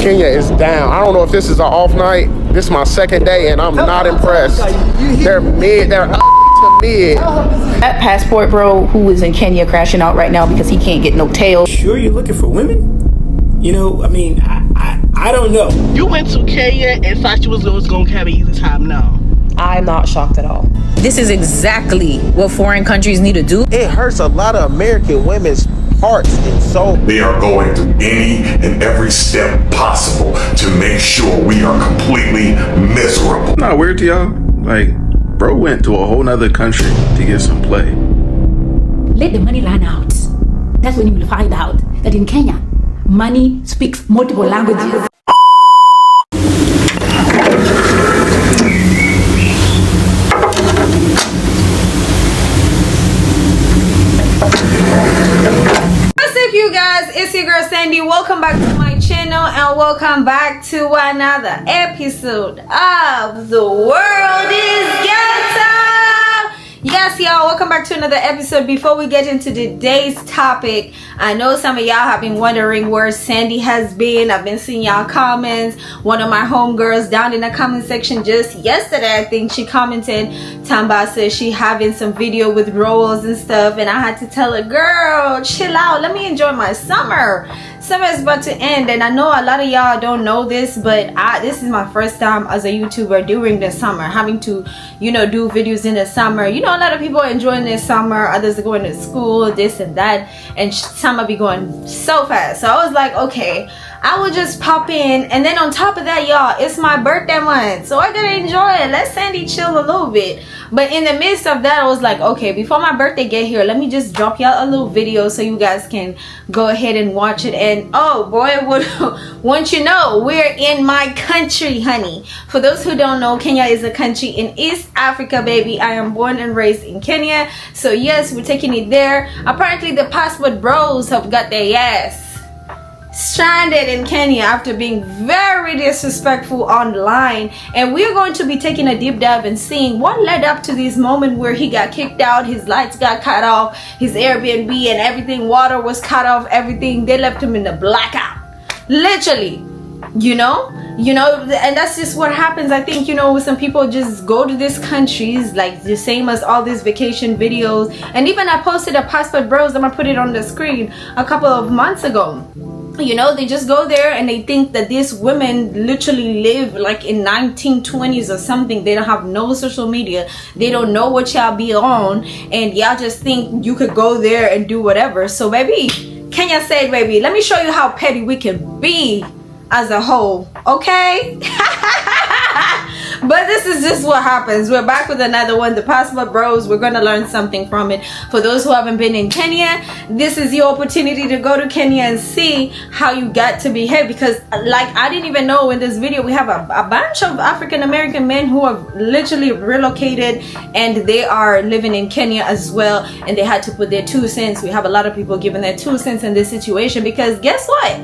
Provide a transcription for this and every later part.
Kenya is down. I don't know if this is an off night. This is my second day, and I'm not impressed. They're mid. They're to mid. That passport bro who is in Kenya crashing out right now because he can't get no tail. Sure you're looking for women? You know, I mean, I don't know. You went to Kenya and thought you was going to have an easy time now. I'm not shocked at all. This is exactly what foreign countries need to do. It hurts a lot of American women's hearts and soul. They are going through any and every step possible to make sure we are completely miserable. Not weird to y'all? Like, bro went to a whole nother country to get some play. Let the money run out. That's when you will find out that in Kenya, money speaks multiple languages. You guys, it's your girl Sandy. Welcome back to my channel and welcome back to another episode of The World is Ghetto. Yes, y'all, welcome back to another episode. Before we get into today's topic, I know some of y'all have been wondering where Sandy has been. I've been seeing y'all comments. One of my homegirls down in the comment section just yesterday, I think she commented, Tamba says she having some video with rolls and stuff, and I had to tell her, girl, chill out, let me enjoy my summer. Summer is about to end, and I know a lot of y'all don't know this, but this is my first time as a YouTuber during the summer, having to, you know, do videos in the summer. You know, a lot of people are enjoying their summer, others are going to school, this and that, and summer be going so fast. So I was like, okay, I will just pop in, and then on top of that, y'all, it's my birthday month, so I gotta enjoy it. Let Sandy chill a little bit. But in the midst of that, I was like, okay, before my birthday get here, let me just drop y'all a little video so you guys can go ahead and watch it. And oh boy, won't you know, we're in my country, honey. For those who don't know, Kenya is a country in East Africa, baby. I am born and raised in Kenya, so yes, we're taking it there. Apparently the passport bros have got their ass stranded in Kenya after being very disrespectful online, and we're going to be taking a deep dive and seeing what led up to this moment where he got kicked out, his lights got cut off, his Airbnb and everything, water was cut off, everything. They left him in the blackout, literally, you know, and that's just what happens. I think, you know, some people just go to these countries like the same as all these vacation videos, and even I posted a passport bros, I'm gonna put it on the screen, a couple of months ago. You know, they just go there and they think that these women literally live like in 1920s or something. They don't have no social media, they don't know what y'all be on, and y'all just think you could go there and do whatever. So baby, Kenya said, baby, let me show you how petty we can be as a whole, okay? But this is just what happens. We're back with another one, the passport bros. We're gonna learn something from it. For those who haven't been in Kenya, this is your opportunity to go to Kenya and see how you got to behave, because like I didn't even know in this video we have a bunch of African American men who have literally relocated and they are living in Kenya as well, and they had to put their 2 cents. We have a lot of people giving their 2 cents in this situation, because guess what?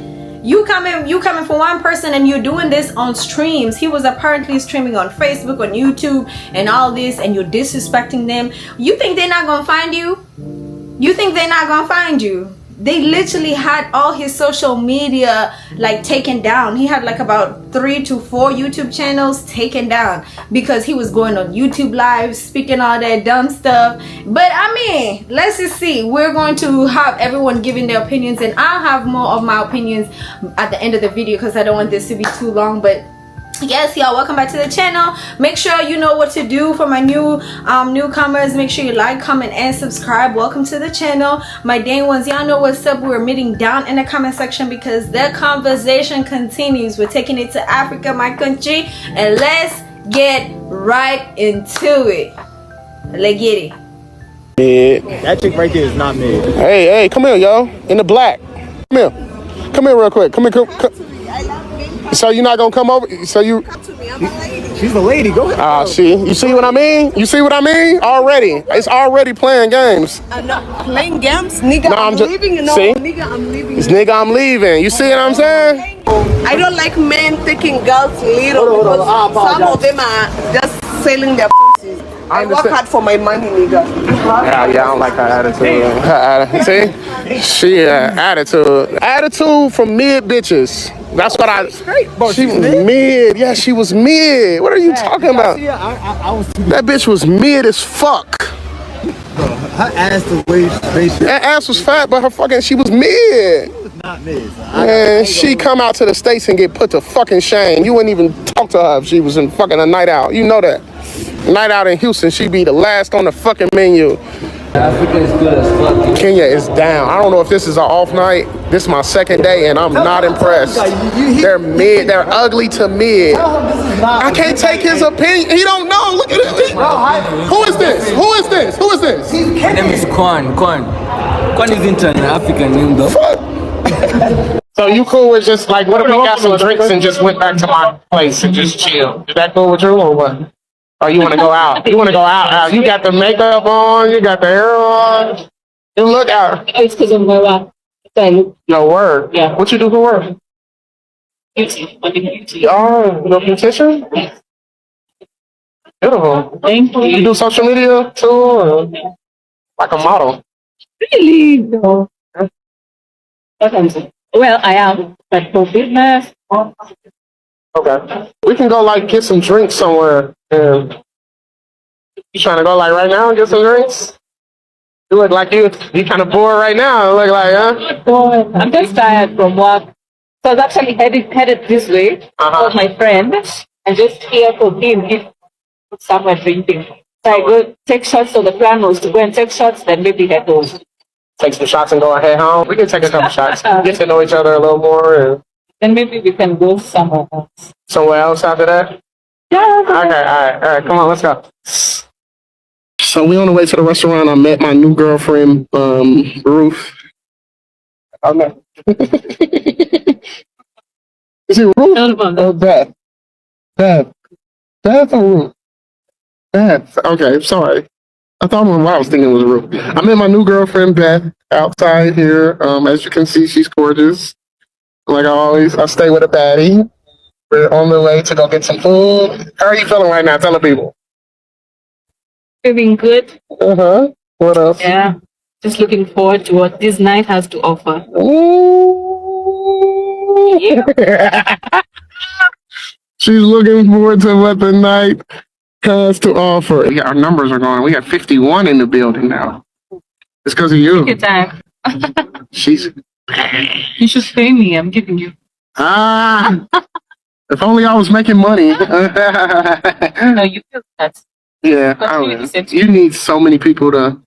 You coming for one person and you're doing this on streams. He was apparently streaming on Facebook, on YouTube and all this, and you're disrespecting them. You think they're not gonna find you? You think they're not gonna find you? They literally had all his social media like taken down. He had like about 3 to 4 YouTube channels taken down because he was going on YouTube live speaking all that dumb stuff. But I mean, let's just see. We're going to have everyone giving their opinions, and I'll have more of my opinions at the end of the video because I don't want this to be too long. But yes, y'all, welcome back to the channel. Make sure you know what to do for my newcomers. Make sure you like, comment, and subscribe. Welcome to the channel. My day ones, y'all know what's up. We're meeting down in the comment section because the conversation continues. We're taking it to Africa, my country, and let's get right into it. Let's get it. That chick right there is not me. Hey, come here, yo. In the black. Come here real quick. Come. So you're not gonna come over? So you? Come to me. I'm a lady. She's the lady. Go ahead. See, you see what I mean? You see what I mean? Already, it's already playing games. I'm not playing games, nigga. No, I'm just leaving. You know, see? Nigga, I'm leaving. It's nigga, I'm leaving. You see what I'm saying? I don't like men taking girls little because some of them are just selling their pussies. I work hard for my money, nigga. Yeah, I don't like her attitude. See? She attitude from mid bitches. That's what I. She was mid? mid. Yeah, she was mid. What are you talking about? Yeah, I was too. That bitch was mid as fuck. Bro, her ass the way That ass was fat, but she was mid. not mid. Man, she come out to the States and get put to fucking shame. You wouldn't even talk to her if she was in fucking a night out. You know that. Night out in Houston, she'd be the last on the fucking menu. Africa is good as fuck. Kenya is down. I don't know if this is an off night. This is my second day and I'm not impressed. They're mid. They're ugly to mid. I can't take his opinion. He don't know. Look at it. Who is this? Who is this? Who is this? My name is Kwan. Kwan isn't an African name though. Fuck. So you cool with just like, what if we got some drinks and just went back to my place and just chill? Is that cool with you or what? Or you want to go out? You want to go out? You got the makeup on. You got the hair on. You look out. It's because of my work. No word. Yeah. What you do for work? Beauty. Beauty. Oh, you a beautician? Beautiful. Thank you. You do social media too, or like a model? Really? No. Well, I am, but for business. Okay. We can go like get some drinks somewhere. And you trying to go like right now and get some drinks? You look like you kind of bored right now. You look like, huh? Oh, I'm just tired from work. So I was actually headed this way with my friend and just here for him if somewhere drinking. So I go take shots. So the plan was to go and take shots, then maybe head home. Take some shots and go head home. We can take a couple shots. Get to know each other a little more. And then maybe we can go somewhere else. Somewhere else after that? Yeah. Okay, all right. Come on, let's go. So we on the way to the restaurant. I met my new girlfriend, Ruth. Okay. Is it Ruth? Oh, Beth. Beth or Ruth? Beth. Okay, sorry. I thought I was thinking it was Ruth. I met my new girlfriend, Beth, outside here. As you can see, she's gorgeous. Like I stay with a baddie. We're on the way to go get some food. How are you feeling right now? Tell the people. Feeling good. What else? Yeah. Just looking forward to what this night has to offer. Ooh. Yeah. She's looking forward to what the night has to offer. Yeah, our numbers are going. We got 51 in the building now. It's because of you. Take your time. She's. You should pay me. I'm giving you. If only I was making money. No, you feel that. Yeah, you need so many people to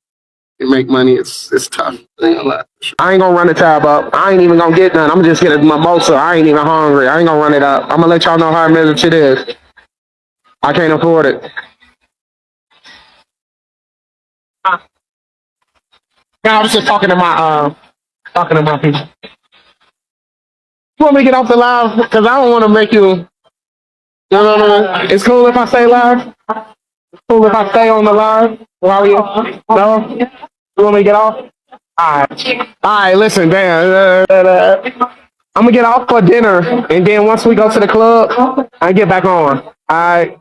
make money. It's tough. I ain't gonna run the tab up. I ain't even gonna get none. I'm just getting a mimosa. I ain't even hungry. I ain't gonna run it up. I'm gonna let y'all know how much it is. I can't afford it. I was just talking to my people. You want me to get off the live? Because I don't want to make you. No. It's cool if I stay live. It's cool if I stay on the live while you. No. You want me to get off? All right. Listen, damn. I'm gonna get off for dinner, and then once we go to the club, I get back on. All right.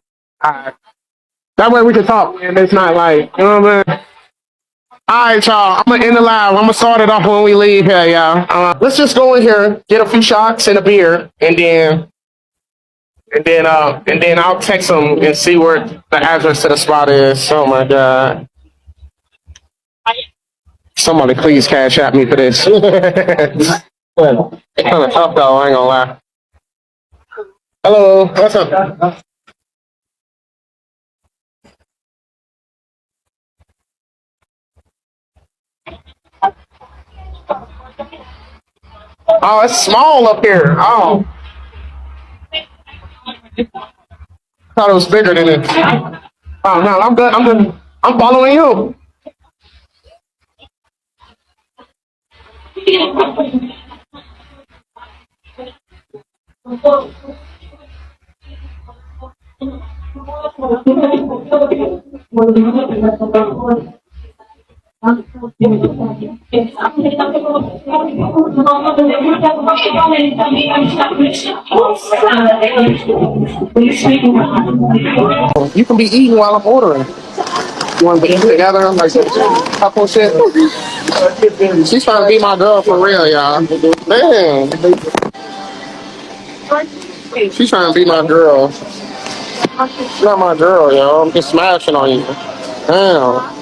That way we can talk, and it's not like, you know what I mean? All right, y'all. I'm gonna end the live. I'm gonna start it off when we leave here, y'all. Let's just go in here, get a few shots and a beer, and then I'll text them and see where the address to the spot is. Oh my God! Somebody please cash at me for this. It's kind of tough though. I ain't gonna lie. Hello, what's up? Oh, it's small up here. Oh. Thought it was bigger than it. Oh, no, I'm good. I'm following you. You can be eating while I'm ordering. You want to be eating together, like couple shit? She's trying to be my girl for real, y'all. Damn. She's trying to be my girl. She's not my girl, yo. I'm just smashing on you. Damn.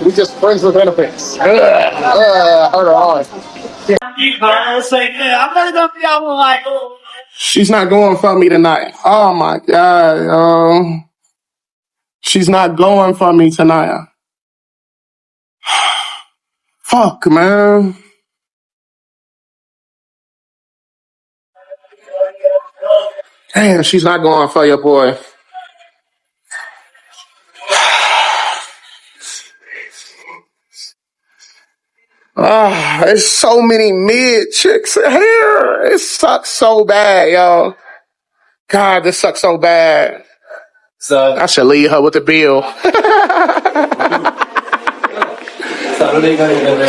We just friends with benefits. Hold on. She's not going for me tonight. Oh my God, yo. She's not going for me tonight. Fuck, man. Damn, she's not going for your boy. There's so many mid chicks here. It sucks so bad, yo. God, this sucks so bad. So I should leave her with the bill.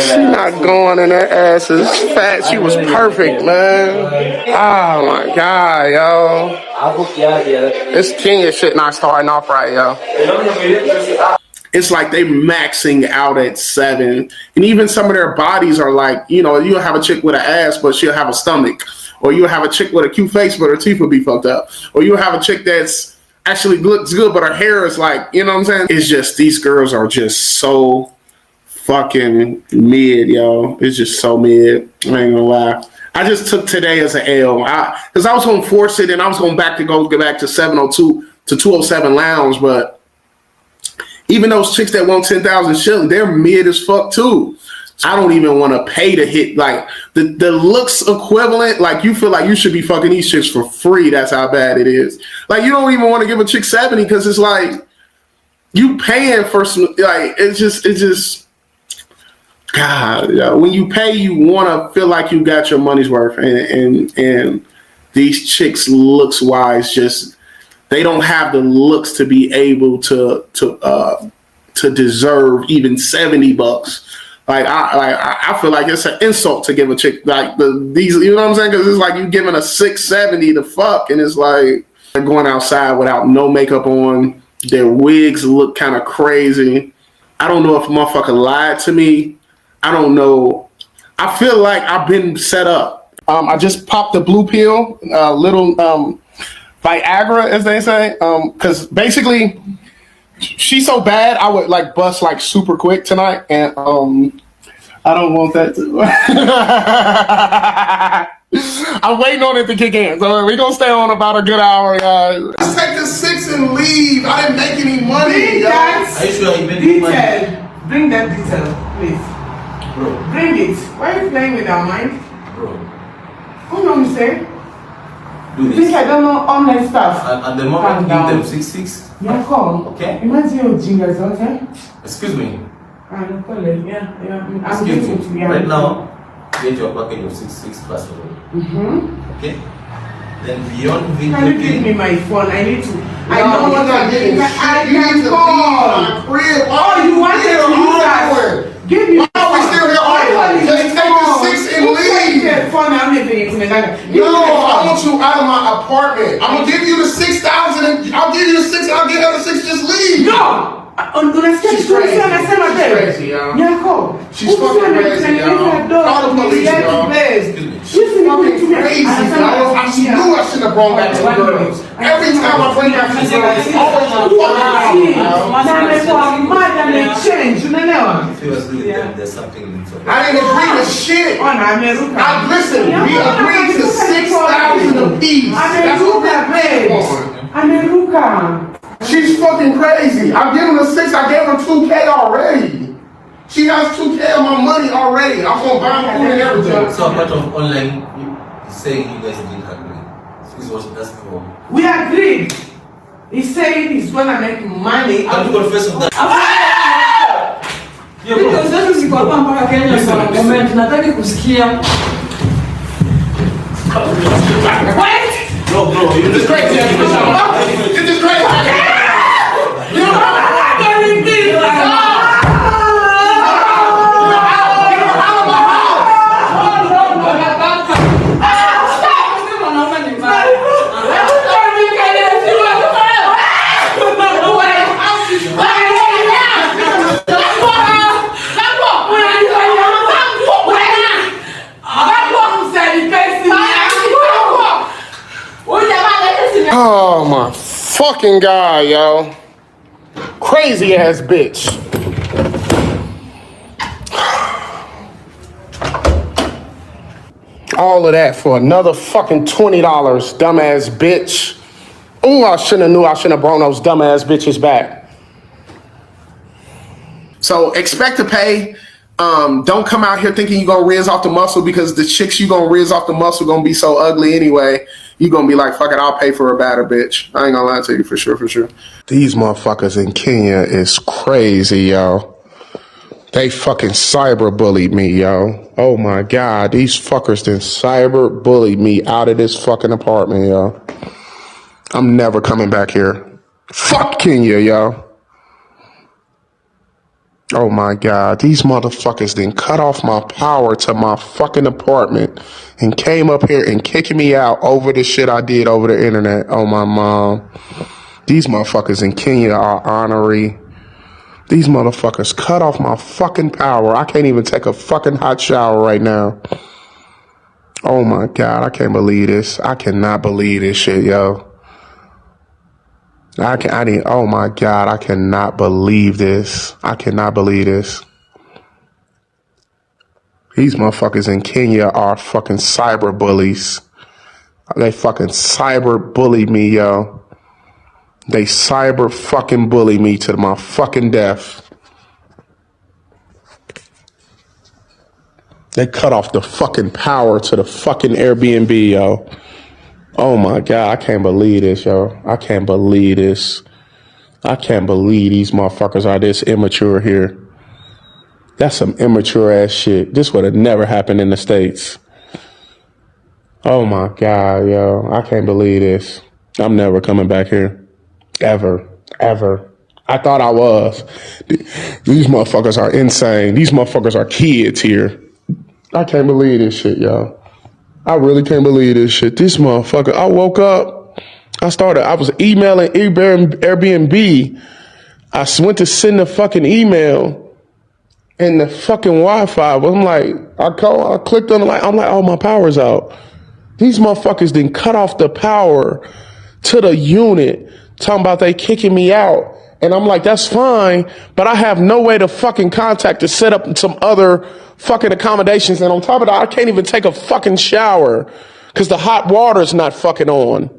She's not going in her ass is fat. She was perfect, man. Oh my God, yo. This Kenya shit not starting off right, yo. It's like they maxing out at 7. And even some of their bodies are like, you know, you'll have a chick with an ass, but she'll have a stomach. Or you'll have a chick with a cute face, but her teeth will be fucked up. Or you'll have a chick that's actually looks good, but her hair is like, you know what I'm saying? It's just, these girls are just so fucking mid, yo. It's just so mid. I ain't gonna lie. I just took today as an L. Because I was going to force it and I was going to go back to 702 to 207 Lounge, but even those chicks that want 10,000 shillings, they're mid as fuck too. I don't even want to pay to hit like the looks equivalent. Like you feel like you should be fucking these chicks for free. That's how bad it is. Like you don't even want to give a chick 70 because it's like you paying for some. Like it's just God. When you pay, you want to feel like you got your money's worth. And these chicks looks wise just. They don't have the looks to be able to deserve even $70. Like I feel like it's an insult to give a chick like these. You know what I'm saying? Because it's like you giving a $670 to fuck, and it's like they're going outside without no makeup on. Their wigs look kind of crazy. I don't know if a motherfucker lied to me. I don't know. I feel like I've been set up. I just popped the blue pill, little. Viagra, as they say, because basically she's so bad I would like bust like super quick tonight, and I don't want that to. I'm waiting on it to kick in, so we're gonna stay on about a good hour, guys. Let's take the 6 and leave. I didn't make any money, guys. Are you sure you made money? Bring that detail, please. Bro. Bring it. Why are you playing with our mind? Bro. What do you say? Do this. Think I don't know online stuff. At the moment, give them 6. Yeah, come. Okay. Imagine your jingles, okay? Excuse me. I'm calling. Yeah. Excuse me. Right now, get your package of 6 first of all. Okay. Then beyond video. Can you give me my phone? I need to. I don't want to get it. I can call. Oh, you wanted to use that? Give me. Oh, we still here arguing. Just take the 6 and leave. No, I want you out of my apartment. I'm gonna give you the 6,000. I'll give you the 6. I'll give her the 6. Just leave. No. She's crazy. She's crazy, y'all. She's fucking crazy, y'all. Call the police, y'all. She's fucking crazy, y'all. I knew I shouldn't have brought back two girls. Every time I bring back two girls, it's always a fucking there's something. I didn't agree to shit. Listen, we agreed to 6,000 apiece. That's what we're on. She's fucking crazy. I'm giving her 6. I gave her 2K already. She has 2K of my money already. I'm gonna buy food and everything. So much of online saying you guys didn't agree. This is what that's for. We agreed. He said he's gonna make money. Can you confess on that? What? No, bro, you're just crazy. You're just crazy. Oh my fucking God, yo. Crazy ass bitch. All of that for another fucking $20, dumbass bitch. Ooh, I shouldn't have knew I shouldn't have brought those dumbass bitches back. So expect to pay. Don't come out here thinking you're gonna riz off the muscle, because the chicks you gonna riz off the muscle gonna be so ugly anyway. You gonna be like, fuck it, I'll pay for a batter, bitch. I ain't gonna lie to you, for sure, for sure. These motherfuckers in Kenya is crazy, yo. They fucking cyber bullied me, yo. Oh my God, these fuckers done cyber bullied me out of this fucking apartment, yo. I'm never coming back here. Fuck Kenya, yo. Oh my God, these motherfuckers done cut off my power to my fucking apartment and came up here and kicking me out over the shit I did over the internet. Oh my mom. These motherfuckers in Kenya are honorary. These motherfuckers cut off my fucking power. I can't even take a fucking hot shower right now. Oh my God, I can't believe this. I cannot believe this shit, yo. Oh my God, I cannot believe this. I cannot believe this. These motherfuckers in Kenya are fucking cyber bullies. They fucking cyber bully me, yo. They cyber fucking bully me to my fucking death. They cut off the fucking power to the fucking Airbnb, yo. Oh my God, I can't believe this, yo. I can't believe this. I can't believe these motherfuckers are this immature here. That's some immature ass shit. This would have never happened in the States. Oh my God, yo. I can't believe this. I'm never coming back here. Ever. Ever. I thought I was. These motherfuckers are insane. These motherfuckers are kids here. I can't believe this shit, yo. I really can't believe this shit. This motherfucker, I woke up. I was emailing Airbnb. I went to send the fucking email and the fucking Wi-Fi. I'm like, I clicked on the light. I'm like, oh, my power's out. These motherfuckers didn't cut off the power to the unit, talking about they kicking me out. And I'm like, that's fine, but I have no way to fucking contact to set up some other fucking accommodations. And on top of that, I can't even take a fucking shower because the hot water's not fucking on.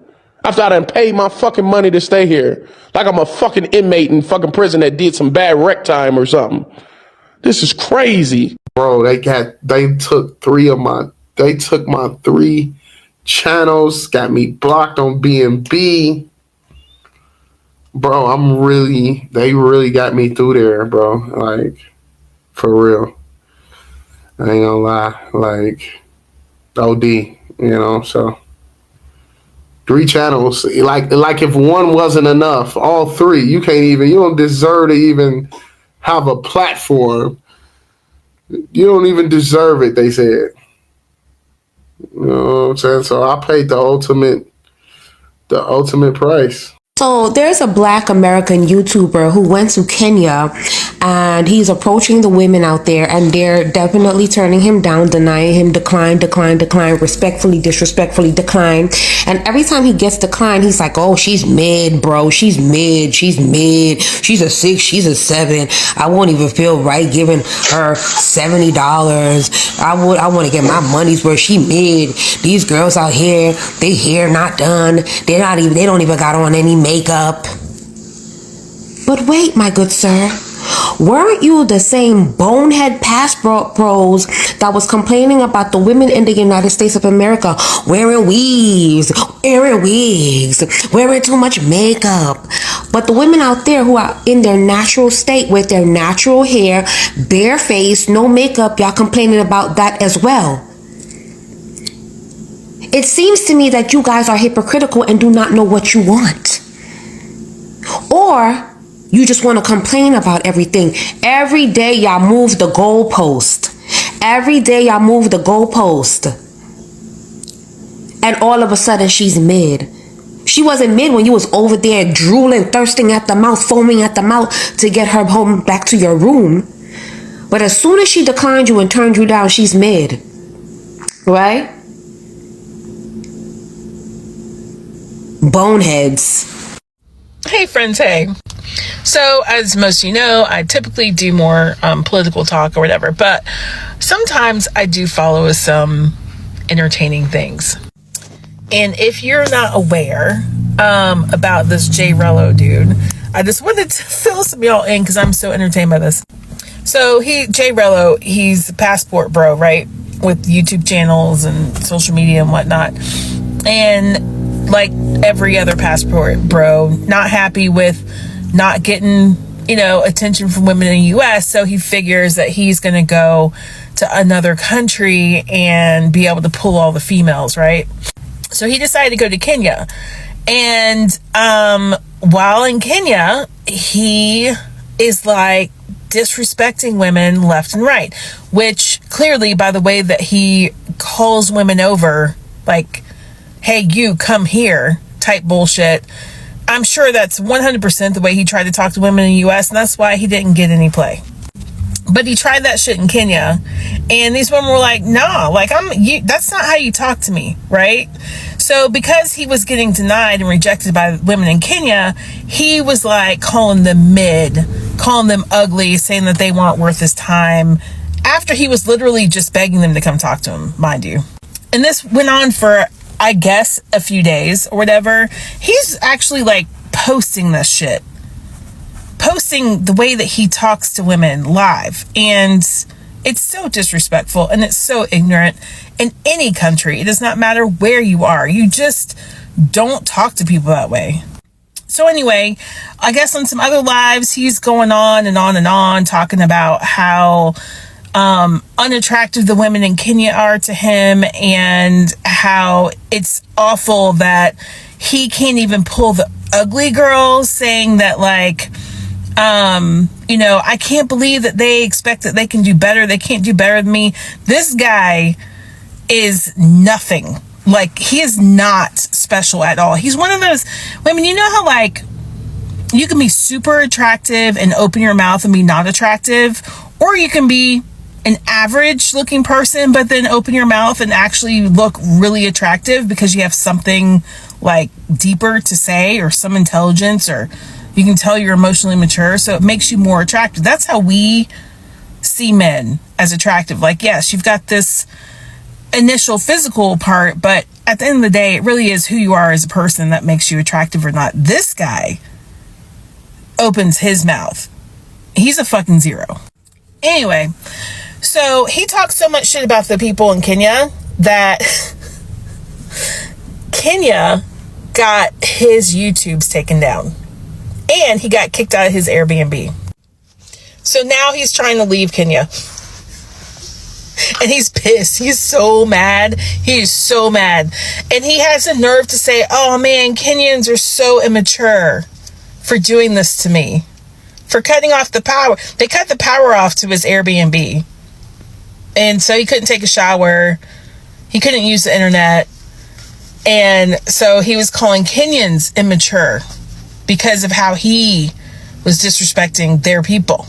After I done paid my fucking money to stay here. Like I'm a fucking inmate in fucking prison that did some bad rec time or something. This is crazy. Bro, they took my 3 channels, got me blocked on BNB. Bro, they really got me through there, bro. Like, for real. I ain't gonna lie. Like, OD, you know, so 3 channels. Like if one wasn't enough, all 3, you don't deserve to even have a platform. You don't even deserve it, they said. You know what I'm saying? So I paid the ultimate price. So there's a Black American YouTuber who went to Kenya, and he's approaching the women out there, and they're definitely turning him down, denying him, decline, respectfully, disrespectfully decline. And every time he gets declined, he's like, oh, she's mid, bro. She's mid. She's a 6. She's a 7. I won't even feel right giving her $70. I want to get my money's worth. She mid. These girls out here, they hair not done. They don't even got on any makeup. But wait, my good sir, weren't you the same bonehead past pros that was complaining about the women in the United States of America wearing wigs, wearing too much makeup? But the women out there who are in their natural state with their natural hair, bare face, no makeup, y'all complaining about that as well. It seems to me that you guys are hypocritical and do not know what you want. Or you just want to complain about everything. Every day y'all move the goalpost. And all of a sudden she's mid. She wasn't mid when you was over there drooling, thirsting at the mouth, foaming at the mouth to get her home back to your room. But as soon as she declined you and turned you down, she's mid. Right? boneheads. Hey friends, hey. So as most of you know, I typically do more political talk or whatever, but sometimes I do follow some entertaining things. And if you're not aware about this J Rello dude, I just wanted to fill some y'all in because I'm so entertained by this. So J Rello, he's a passport bro, right? With YouTube channels and social media and whatnot. And like every other passport bro, not happy with not getting, attention from women in the US. So he figures that he's going to go to another country and be able to pull all the females, right? So he decided to go to Kenya. And while in Kenya, he is like disrespecting women left and right, which clearly by the way that he calls women over, like, hey, you come here type bullshit. I'm sure that's 100% the way he tried to talk to women in the US, and that's why he didn't get any play. But he tried that shit in Kenya, and these women were like, nah, like, that's not how you talk to me, right? So because he was getting denied and rejected by women in Kenya, he was like calling them mid, calling them ugly, saying that they weren't worth his time, after he was literally just begging them to come talk to him, mind you. And this went on for, I guess, a few days or whatever. He's actually like posting this shit. Posting the way that he talks to women live, and it's so disrespectful and it's so ignorant. In any country, it does not matter where you are, you just don't talk to people that way. So anyway, I guess on some other lives he's going on and on and on talking about how unattractive the women in Kenya are to him, and how it's awful that he can't even pull the ugly girls, saying that like, I can't believe that they expect that they can do better. They can't do better than me. This guy is nothing. Like, he is not special at all. He's one of those women, you know how like you can be super attractive and open your mouth and be not attractive, or you can be an average looking person but then open your mouth and actually look really attractive because you have something like deeper to say, or some intelligence, or you can tell you're emotionally mature, so it makes you more attractive. That's how we see men as attractive. Like, yes, you've got this initial physical part, but at the end of the day, it really is who you are as a person that makes you attractive or not. This guy opens his mouth. He's a fucking zero. Anyway, so he talks so much shit about the people in Kenya that Kenya got his YouTubes taken down. And he got kicked out of his Airbnb. So now he's trying to leave Kenya. And he's pissed. He's so mad. He's so mad. And he has the nerve to say, oh man, Kenyans are so immature for doing this to me. For cutting off the power. They cut the power off to his Airbnb. And so he couldn't take a shower. He couldn't use the internet. And so he was calling Kenyans immature because of how he was disrespecting their people.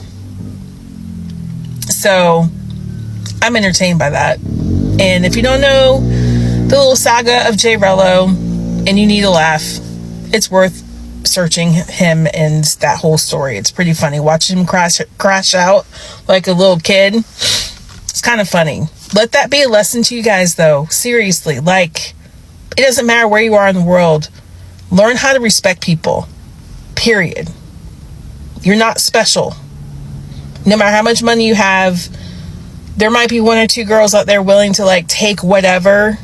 So I'm entertained by that. And if you don't know the little saga of J Rello and you need a laugh, it's worth searching him and that whole story. It's pretty funny. Watching him crash out like a little kid. It's kind of funny. Let that be a lesson to you guys though. Seriously, like, it doesn't matter where you are in the world. Learn how to respect people. Period. You're not special. No matter how much money you have, there might be one or two girls out there willing to like take whatever,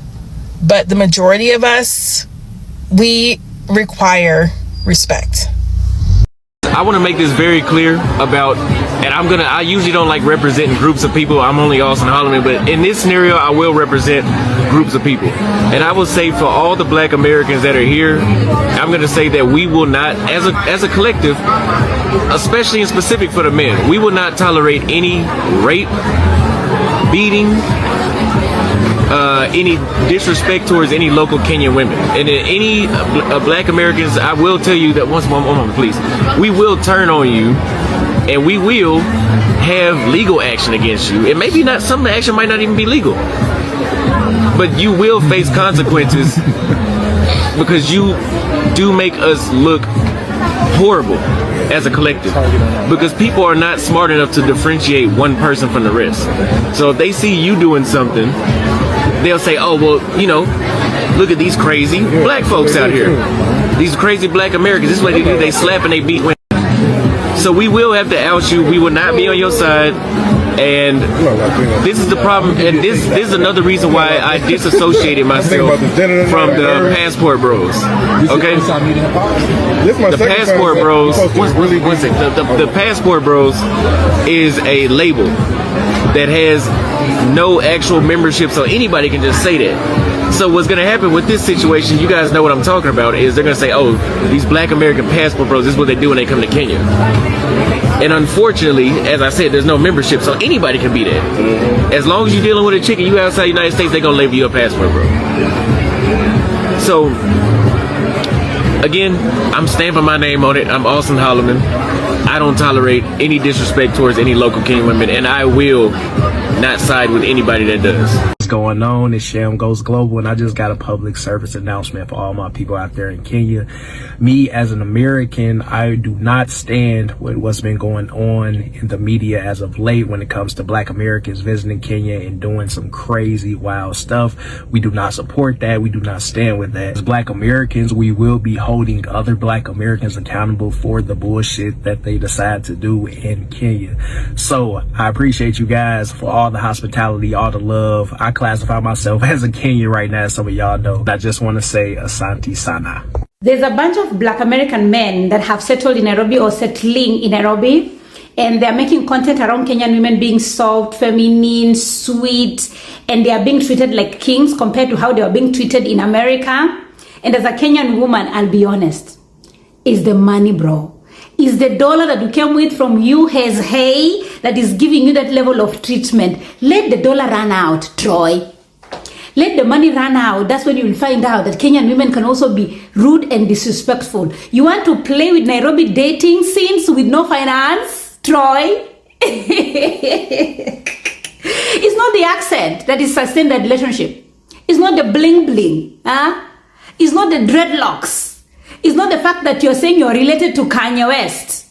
but the majority of us, we require respect. I want to make this very clear about, and I usually don't like representing groups of people. I'm only Austin Holloman, but in this scenario, I will represent groups of people. And I will say for all the Black Americans that are here, I'm going to say that we will not, as a collective, especially and specific for the men, we will not tolerate any rape, beating, any disrespect towards any local Kenyan women. And any Black Americans, I will tell you that once, one moment, please. We will turn on you, and we will have legal action against you. And maybe not, some action might not even be legal, but you will face consequences because you do make us look horrible as a collective, because people are not smart enough to differentiate one person from the rest. So if they see you doing something, they'll say, oh, well, you know, look at these crazy black folks out here. These crazy black Americans. This is what they do. They slap and they beat women. So we will have to out you. We will not be on your side. And this is the problem. And this is another reason why I disassociated myself from the Passport Bros. Okay? The Passport Bros, the Passport Bros is a label that has no actual membership, so anybody can just say that. So what's going to happen with this situation, you guys know what I'm talking about, is they're going to say, oh, these black American Passport Bros, this is what they do when they come to Kenya. And unfortunately, as I said, there's no membership, so anybody can be that. As long as you're dealing with a chick and you outside the United States, they're going to label you a Passport Bro. So, again, I'm stamping my name on it. I'm Austin Holloman. I don't tolerate any disrespect towards any local Kenyan women, and I will not side with anybody that does. What's going on? It's Sham Goes Global, and I just got a public service announcement for all my people out there in Kenya. Me, as an American, I do not stand with what's been going on in the media as of late when it comes to black Americans visiting Kenya and doing some crazy, wild stuff. We do not support that. We do not stand with that. As black Americans, we will be holding other black Americans accountable for the bullshit that they decide to do in Kenya. So I appreciate you guys for all the hospitality, all the love. I classify myself as a Kenyan right now, some of y'all know. I just want to say Asante Sana. There's a bunch of black American men that have settled in Nairobi or settling in Nairobi, and they're making content around Kenyan women being soft, feminine, sweet, and they are being treated like kings compared to how they are being treated in America. And as a Kenyan woman, I'll be honest, it's the money, bro. Is the dollar that you came with from US Hey that is giving you that level of treatment. Let the dollar run out, Troy. Let the money run out. That's when you will find out that Kenyan women can also be rude and disrespectful. You want to play with Nairobi dating scenes with no finance, Troy? It's not the accent that is sustained that relationship. It's not the bling bling. Huh? It's not the dreadlocks. It's not the fact that you're saying you're related to Kanye West.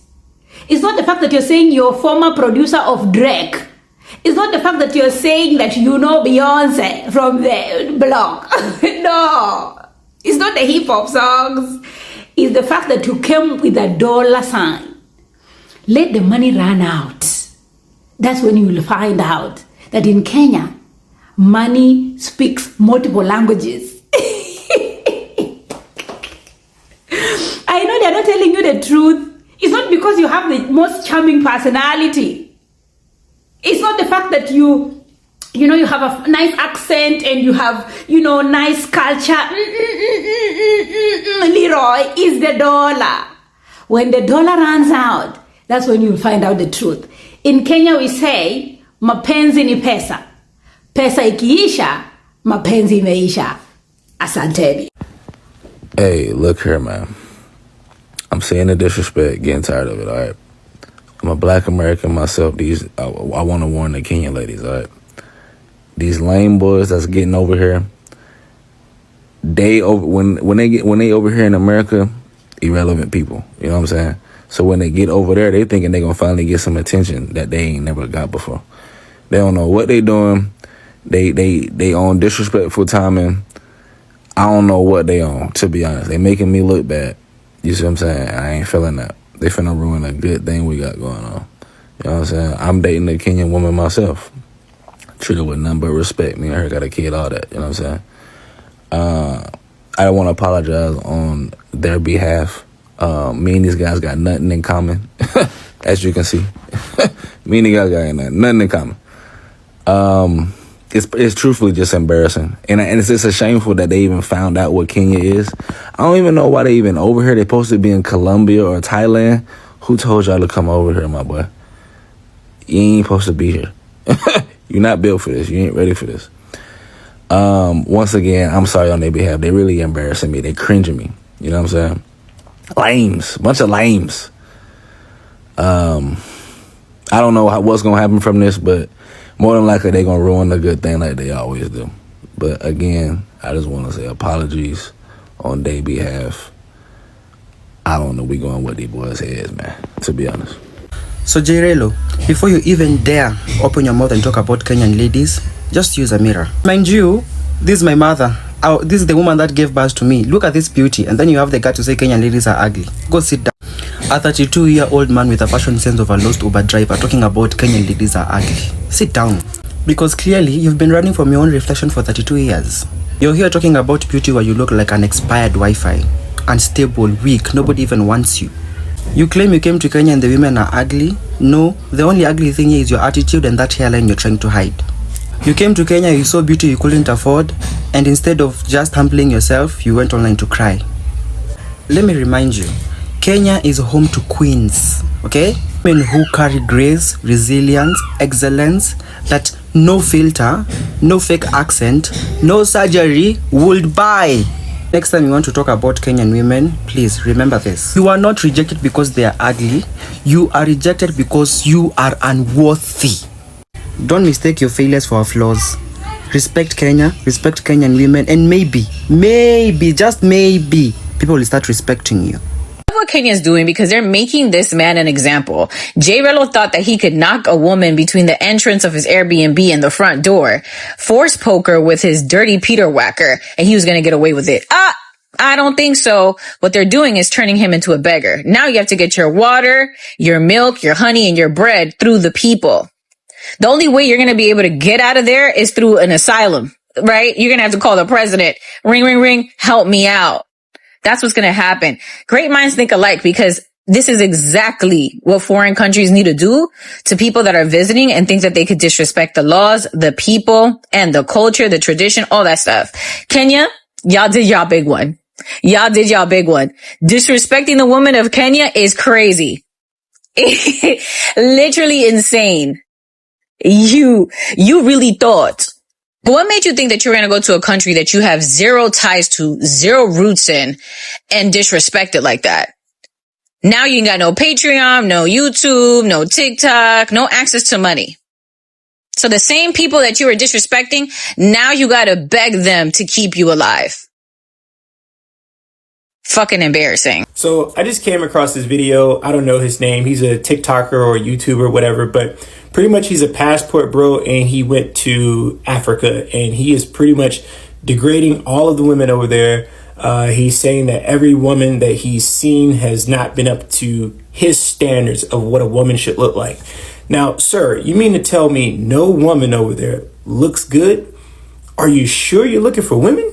It's not the fact that you're saying you're former producer of Drake. It's not the fact that you're saying that you know Beyonce from the blog. No. It's not the hip hop songs. It's the fact that you came with a dollar sign. Let the money run out. That's when you will find out that in Kenya, money speaks multiple languages. I know they're not telling you the truth. It's not because you have the most charming personality. It's not the fact that you have a nice accent and you have, nice culture. Leroy, is the dollar. When the dollar runs out, that's when you'll find out the truth. In Kenya, we say, mapenzi ni pesa. Pesa ikiisha, mapenzi imeisha. Asanteni. Hey, look here, man. I'm seeing the disrespect, getting tired of it, all right? I'm a black American myself. I want to warn the Kenyan ladies, all right? These lame boys that's getting over here, when they over here in America, irrelevant people, you know what I'm saying? So when they get over there, they thinking they gonna finally get some attention that they ain't never got before. They don't know what they doing. They on disrespectful timing. I don't know what they on, to be honest. They making me look bad. You see what I'm saying? I ain't feeling that. They finna ruin a good thing we got going on. You know what I'm saying? I'm dating a Kenyan woman myself. Treat her with nothing but respect. Me and her got a kid, all that. You know what I'm saying? I want to apologize on their behalf. Me and these guys got nothing in common. As you can see. Me and these guys got nothing in common. It's truthfully just embarrassing. And it's just a shameful that they even found out what Kenya is. I don't even know why they even over here. They're supposed to be in Colombia or Thailand. Who told y'all to come over here, my boy? You ain't supposed to be here. You're not built for this. You ain't ready for this. Once again, I'm sorry on their behalf. They really embarrassing me. They cringing me. You know what I'm saying? Lames. Bunch of lames. I don't know what's going to happen from this, but more than likely, they're going to ruin the good thing like they always do. But again, I just want to say apologies on their behalf. I don't know we going with these boys' heads, man, to be honest. So Jairelo, before you even dare open your mouth and talk about Kenyan ladies, just use a mirror. Mind you, this is my mother. This is the woman that gave birth to me. Look at this beauty, and then you have the guts to say Kenyan ladies are ugly. Go sit down. A 32-year-old man with a fashion sense of a lost Uber driver talking about Kenyan ladies are ugly. Sit down. Because clearly, you've been running from your own reflection for 32 years. You're here talking about beauty where you look like an expired Wi-Fi. Unstable, weak, nobody even wants you. You claim you came to Kenya and the women are ugly. No, the only ugly thing here is your attitude and that hairline you're trying to hide. You came to Kenya, you saw beauty you couldn't afford, and instead of just humbling yourself, you went online to cry. Let me remind you, Kenya is home to queens, okay? Women who carry grace, resilience, excellence, that no filter, no fake accent, no surgery would buy. Next time you want to talk about Kenyan women, please remember this. You are not rejected because they are ugly. You are rejected because you are unworthy. Don't mistake your failures for our flaws. Respect Kenya, respect Kenyan women, and maybe, just maybe, people will start respecting you. What Kenya's doing, because they're making this man an example. Jairelo thought that he could knock a woman between the entrance of his Airbnb and the front door, force poke her with his dirty Peter whacker, and he was going to get away with it. I don't think so. What they're doing is turning him into a beggar. Now you have to get your water, your milk, your honey, and your bread through the people. The only way you're going to be able to get out of there is through an asylum, right? You're going to have to call the president. Ring, ring, ring. Help me out. That's what's going to happen. Great minds think alike, because this is exactly what foreign countries need to do to people that are visiting and think that they could disrespect the laws, the people, and the culture, the tradition, all that stuff. Kenya, y'all did y'all big one. Y'all did y'all big one. Disrespecting the women of Kenya is crazy. Literally insane. You really thought. What made you think that you were going to go to a country that you have zero ties to, zero roots in, and disrespect it like that? Now you ain't got no Patreon, no YouTube, no TikTok, no access to money. So the same people that you were disrespecting, now you got to beg them to keep you alive. Fucking embarrassing. So I just came across this video. I don't know his name. He's a TikToker or YouTuber, whatever, but pretty much he's a passport bro, and he went to Africa, and he is pretty much degrading all of the women over there. He's saying that every woman that he's seen has not been up to his standards of what a woman should look like. Now, sir, you mean to tell me no woman over there looks good? Are you sure you're looking for women?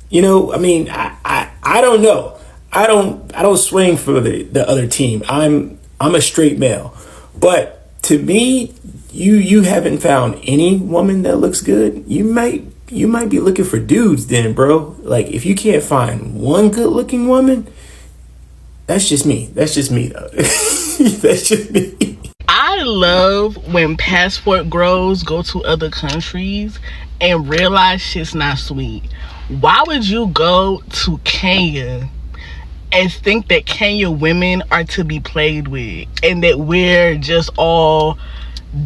You know, I mean, I don't know. I don't swing for the other team. I'm a straight male. But to me, you haven't found any woman that looks good. You might be looking for dudes then, bro. Like, if you can't find one good looking woman, that's just me. That's just me though. That's just me. I love when passport girls go to other countries and realize shit's not sweet. Why would you go to Kenya and think that Kenya women are to be played with and that we're just all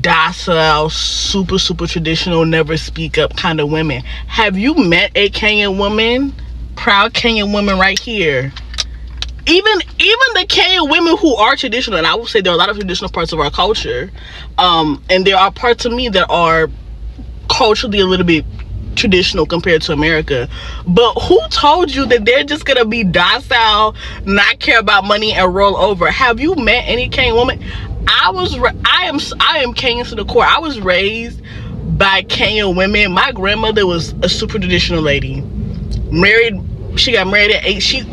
docile, super traditional, never speak up kind of women? Have you met a Kenyan woman? Proud Kenyan woman right here. Even the Kenyan women who are traditional, and I will say there are a lot of traditional parts of our culture, and there are parts of me that are culturally a little bit traditional compared to America. But who told you that they're just gonna be docile, not care about money, and roll over? Have you met any Kenyan woman? I am Kenyan to the core. I was raised by Kenyan women. My grandmother was a super traditional lady. She got married at 8.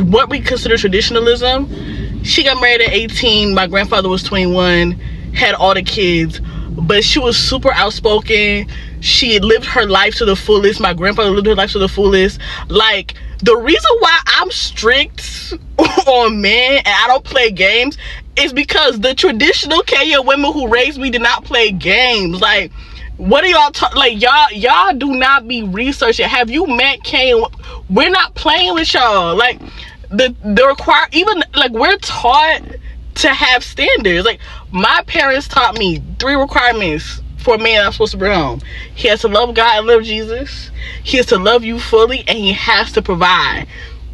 What we consider traditionalism. She got married at 18. My grandfather was 21. Had all the kids. But she was super outspoken. She had lived her life to the fullest. My grandfather lived her life to the fullest. Like, the reason why I'm strict on men and I don't play games is because the traditional Kenyan women who raised me did not play games. Like, what are y'all like? Y'all do not be researching. Have you met Kenyan? We're not playing with y'all. Like, the require, even like, we're taught to have standards. Like, my parents taught me 3 requirements for a man I'm supposed to bring home. He has to love God and love Jesus. He has to love you fully, and he has to provide.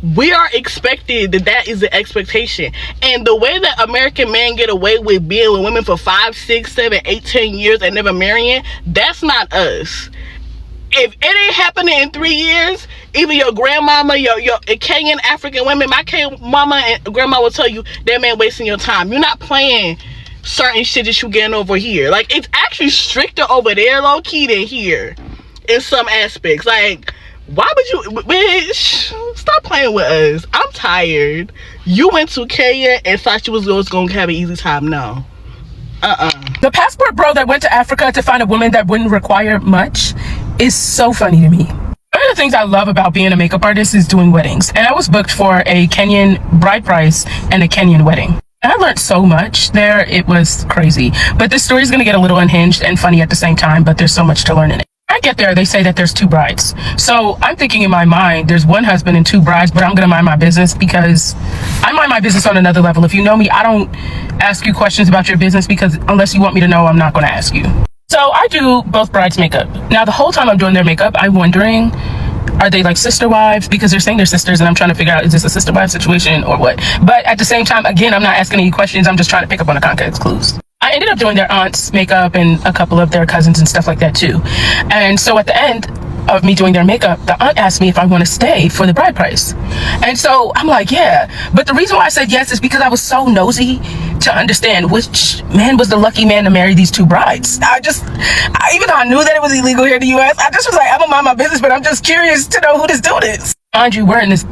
We are expected that is the expectation. And the way that American men get away with being with women for 5, 6, 7, 8, 10 years and never marrying, that's not us. If it ain't happening in 3 years, even your grandmama, your Kenyan African women, my Kenyan mama and grandma will tell you, that man wasting your time. You're not playing certain shit that you getting over here. Like, it's actually stricter over there, low key, than here in some aspects. Like, why would you, bitch, stop playing with us. I'm tired. You went to Kenya and thought you was going to have an easy time. No. The passport bro that went to Africa to find a woman that wouldn't require much is so funny to me. One of the things I love about being a makeup artist is doing weddings. And I was booked for a Kenyan bride price and a Kenyan wedding. I learned so much there. It was crazy. But this story is going to get a little unhinged and funny at the same time, but there's so much to learn in it. I get there, they say that there's 2 brides. So I'm thinking in my mind, there's 1 husband and 2 brides, but I'm going to mind my business because I mind my business on another level. If you know me, I don't ask you questions about your business because unless you want me to know, I'm not going to ask you. So I do both brides' makeup. Now, the whole time I'm doing their makeup, I'm wondering, are they like sister wives? Because they're saying they're sisters, and I'm trying to figure out, is this a sister wife situation or what? But at the same time, again, I'm not asking any questions. I'm just trying to pick up on the context clues. I ended up doing their aunt's makeup and a couple of their cousins and stuff like that too. And so at the end of me doing their makeup, the aunt asked me if I want to stay for the bride price. And so I'm like, yeah. But the reason why I said yes is because I was so nosy to understand which man was the lucky man to marry these 2 brides. Even though I knew that it was illegal here in the US, I just was like, I'm gonna mind my business, but I'm just curious to know who this dude is. Mind you, we're in this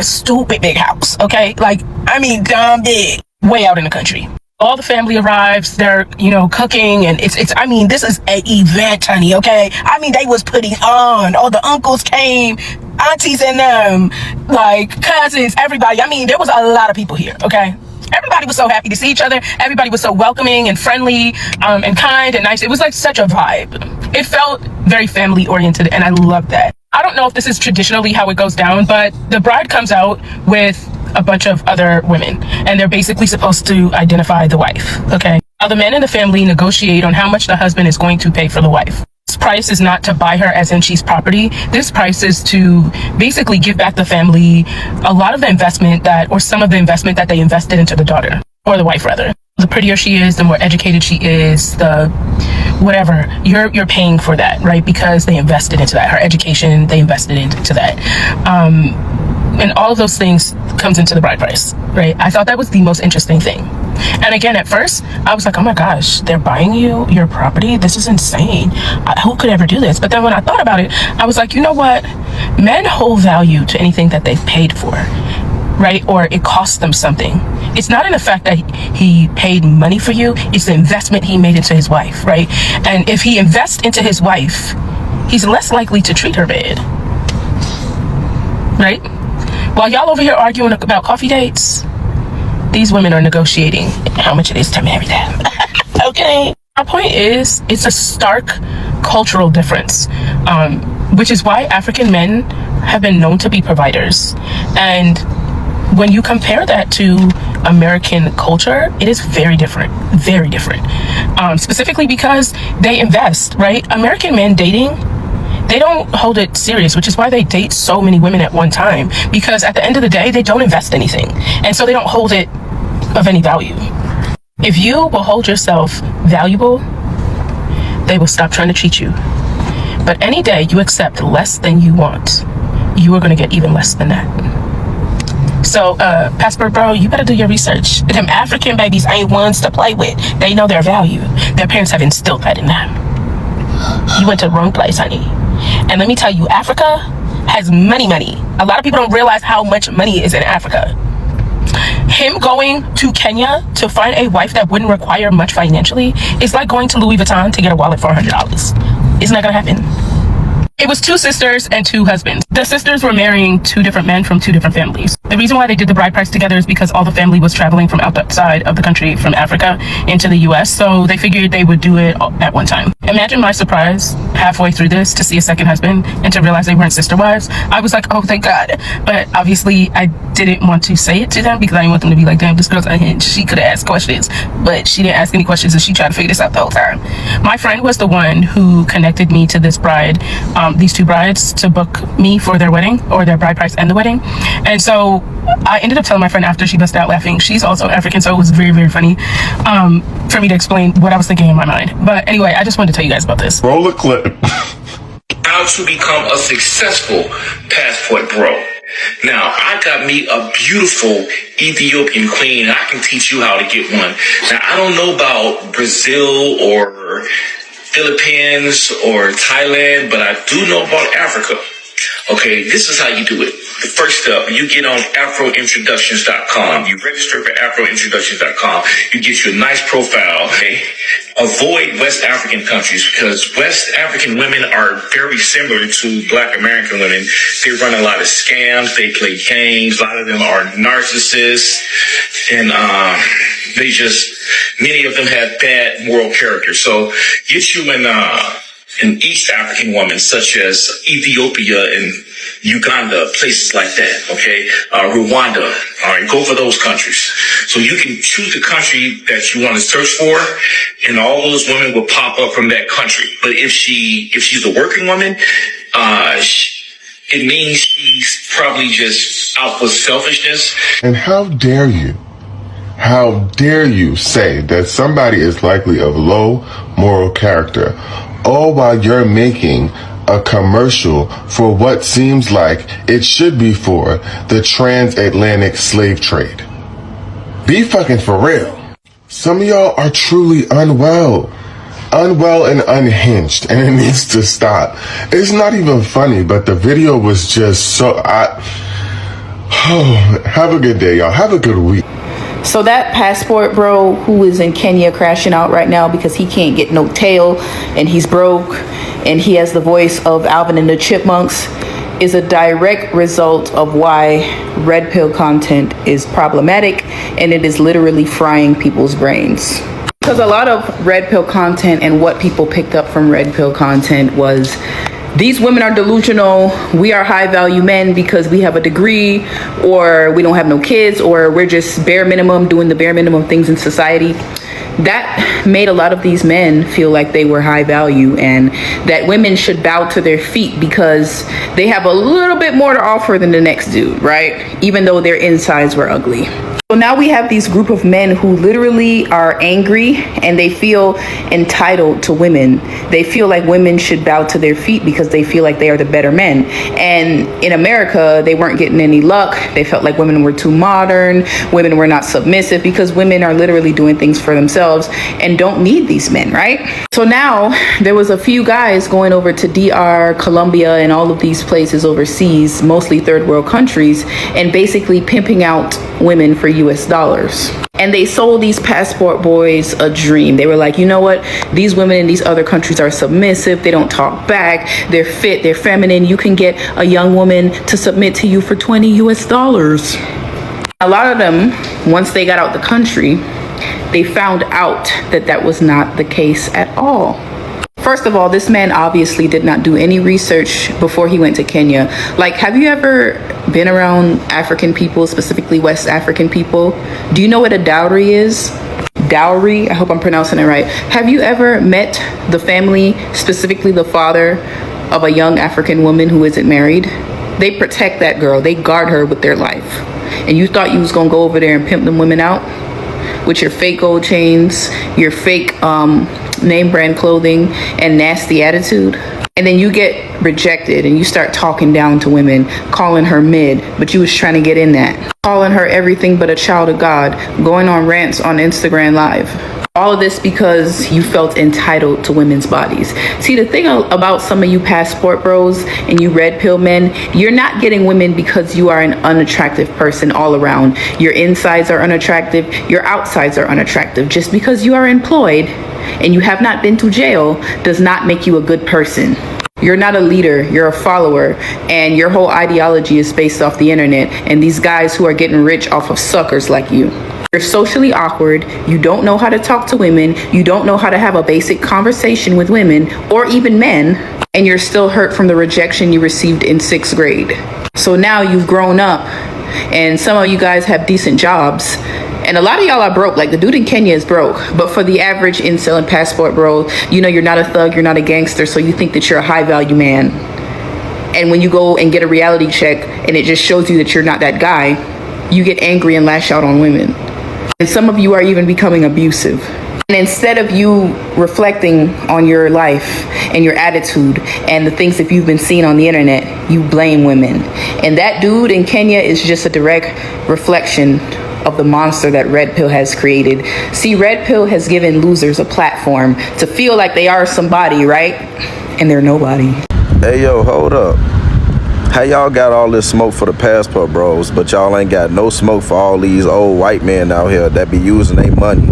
stupid big house, okay? Like, I mean, dumb big, way out in the country. All the family arrives, they're, cooking, and I mean, this is an event, honey, okay? I mean, they was putting on. All the uncles came, aunties and them, like, cousins, everybody. I mean, there was a lot of people here, okay? Everybody was so happy to see each other. Everybody was so welcoming and friendly, and kind and nice. It was like such a vibe. It felt very family oriented, and I loved that. I don't know if this is traditionally how it goes down, but the bride comes out with a bunch of other women, and they're basically supposed to identify the wife, okay? Now, the men in the family negotiate on how much the husband is going to pay for the wife. This price is not to buy her as in she's property. This price is to basically give back the family a lot of the investment or some of the investment that they invested into the daughter, or the wife rather. The prettier she is, the more educated she is, the whatever, you're paying for that, right? Because they invested into that. Her education, they invested into that. And all of those things comes into the bride price, right? I thought that was the most interesting thing. And again, at first, I was like, oh my gosh, they're buying you your property? This is insane. Who could ever do this? But then when I thought about it, I was like, you know what? Men hold value to anything that they've paid for, right? Or it costs them something. It's not in the fact that he paid money for you, it's the investment he made into his wife, right? And if he invests into his wife, he's less likely to treat her bad, right? While y'all over here arguing about coffee dates, these women are negotiating how much it is to marry them. Okay. My point is, it's a stark cultural difference, which is why African men have been known to be providers. And when you compare that to American culture, it is very different, very different. Specifically because they invest, right? American men dating, they don't hold it serious, which is why they date so many women at one time, because at the end of the day, they don't invest anything. And so they don't hold it of any value. If you will hold yourself valuable, they will stop trying to cheat you. But any day you accept less than you want, you are going to get even less than that. So, passport bro, you better do your research. Them African babies ain't ones to play with. They know their value. Their parents have instilled that in them. You went to the wrong place, honey. And let me tell you, Africa has money. A lot of people don't realize how much money is in Africa. Him going to Kenya to find a wife that wouldn't require much financially is like going to Louis Vuitton to get a wallet for $100. Isn't that gonna happen? It was 2 sisters and 2 husbands. The sisters were marrying 2 different men from 2 different families. The reason why they did the bride price together is because all the family was traveling from outside of the country, from Africa into the US, so they figured they would do it at one time. Imagine my surprise halfway through this to see a second husband and to realize they weren't sister wives. I was like, oh, thank God. But obviously I didn't want to say it to them because I didn't want them to be like, damn, this girl's unhinged. She could have asked questions, but she didn't ask any questions, and she tried to figure this out the whole time. My friend was the one who connected me to this bride, these two brides, to book me for their wedding, or their bride price and the wedding. And so I ended up telling my friend after, she busted out laughing. She's also African, so it was very, very funny for me to explain what I was thinking in my mind. But anyway, I just wanted to tell you guys about this. Roll a clip. How to become a successful passport bro. Now, I got me a beautiful Ethiopian queen, and I can teach you how to get one. Now, I don't know about Brazil or Philippines or Thailand, but I do know about Africa. Okay, this is how you do it. The first step, you get on afrointroductions.com. You register for afrointroductions.com. You get you a nice profile, okay? Avoid West African countries because West African women are very similar to Black American women. They run a lot of scams. They play games. A lot of them are narcissists. And many of them have bad moral character. So get you an East African woman, such as Ethiopia and Uganda, places like that, okay? Rwanda, all right, go for those countries. So you can choose the country that you want to search for, and all those women will pop up from that country. But if she's a working woman, it means she's probably just out with selfishness. And how dare you? How dare you say that somebody is likely of low moral character, all while you're making a commercial for what seems like it should be for the transatlantic slave trade? Be fucking for real. Some of y'all are truly unwell and unhinged, and it needs to stop. It's not even funny, but the video was just so... have a good day, y'all. Have a good week. So that passport bro who is in Kenya crashing out right now because he can't get no tail and he's broke and he has the voice of Alvin and the Chipmunks is a direct result of why red pill content is problematic, and it is literally frying people's brains. Because a lot of red pill content and what people picked up from red pill content was, these women are delusional, we are high value men because we have a degree, or we don't have no kids, or we're just bare minimum doing the bare minimum things in society. That made a lot of these men feel like they were high value and that women should bow to their feet because they have a little bit more to offer than the next dude, right? Even though their insides were ugly. So now we have these group of men who literally are angry and they feel entitled to women. They feel like women should bow to their feet because they feel like they are the better men. And in America, they weren't getting any luck. They felt like women were too modern, women were not submissive because women are literally doing things for themselves and don't need these men, right? So now there was a few guys going over to DR, Colombia, and all of these places overseas, mostly third world countries, and basically pimping out women for US dollars. And they sold these passport boys a dream. They were like, you know what? These women in these other countries are submissive. They don't talk back. They're fit. They're feminine. You can get a young woman to submit to you for $20 US. A lot of them, once they got out the country, they found out that that was not the case at all. First of all, this man obviously did not do any research before he went to Kenya. Like, have you ever been around African people, specifically West African people? Do you know what a dowry is? Dowry, I hope I'm pronouncing it right. Have you ever met the family, specifically the father of a young African woman who isn't married? They protect that girl. They guard her with their life. And you thought you was gonna go over there and pimp them women out with your fake gold chains, your fake name brand clothing, and nasty attitude? And then you get rejected and you start talking down to women, calling her mid, but you was trying to get in that, calling her everything but a child of God, going on rants on Instagram Live. All of this because you felt entitled to women's bodies. See, the thing about some of you passport bros and you red pill men, you're not getting women because you are an unattractive person all around. Your insides are unattractive, your outsides are unattractive. Just because you are employed and you have not been to jail does not make you a good person. You're not a leader, you're a follower, and your whole ideology is based off the internet and these guys who are getting rich off of suckers like you. You're socially awkward, you don't know how to talk to women, you don't know how to have a basic conversation with women or even men, and you're still hurt from the rejection you received in 6th grade. So now you've grown up And some of you guys have decent jobs. And a lot of y'all are broke. Like the dude in Kenya is broke. But for the average incel and passport bro, you know you're not a thug, you're not a gangster, so you think that you're a high value man. And when you go and get a reality check and it just shows you that you're not that guy, you get angry and lash out on women. And some of you are even becoming abusive. And instead of you reflecting on your life and your attitude and the things that you've been seeing on the internet, you blame women. And that dude in Kenya is just a direct reflection of the monster that Red Pill has created. See, Red Pill has given losers a platform to feel like they are somebody, right? And they're nobody. Hey, yo, hold up. How y'all got all this smoke for the passport bros, but y'all ain't got no smoke for all these old white men out here that be using their money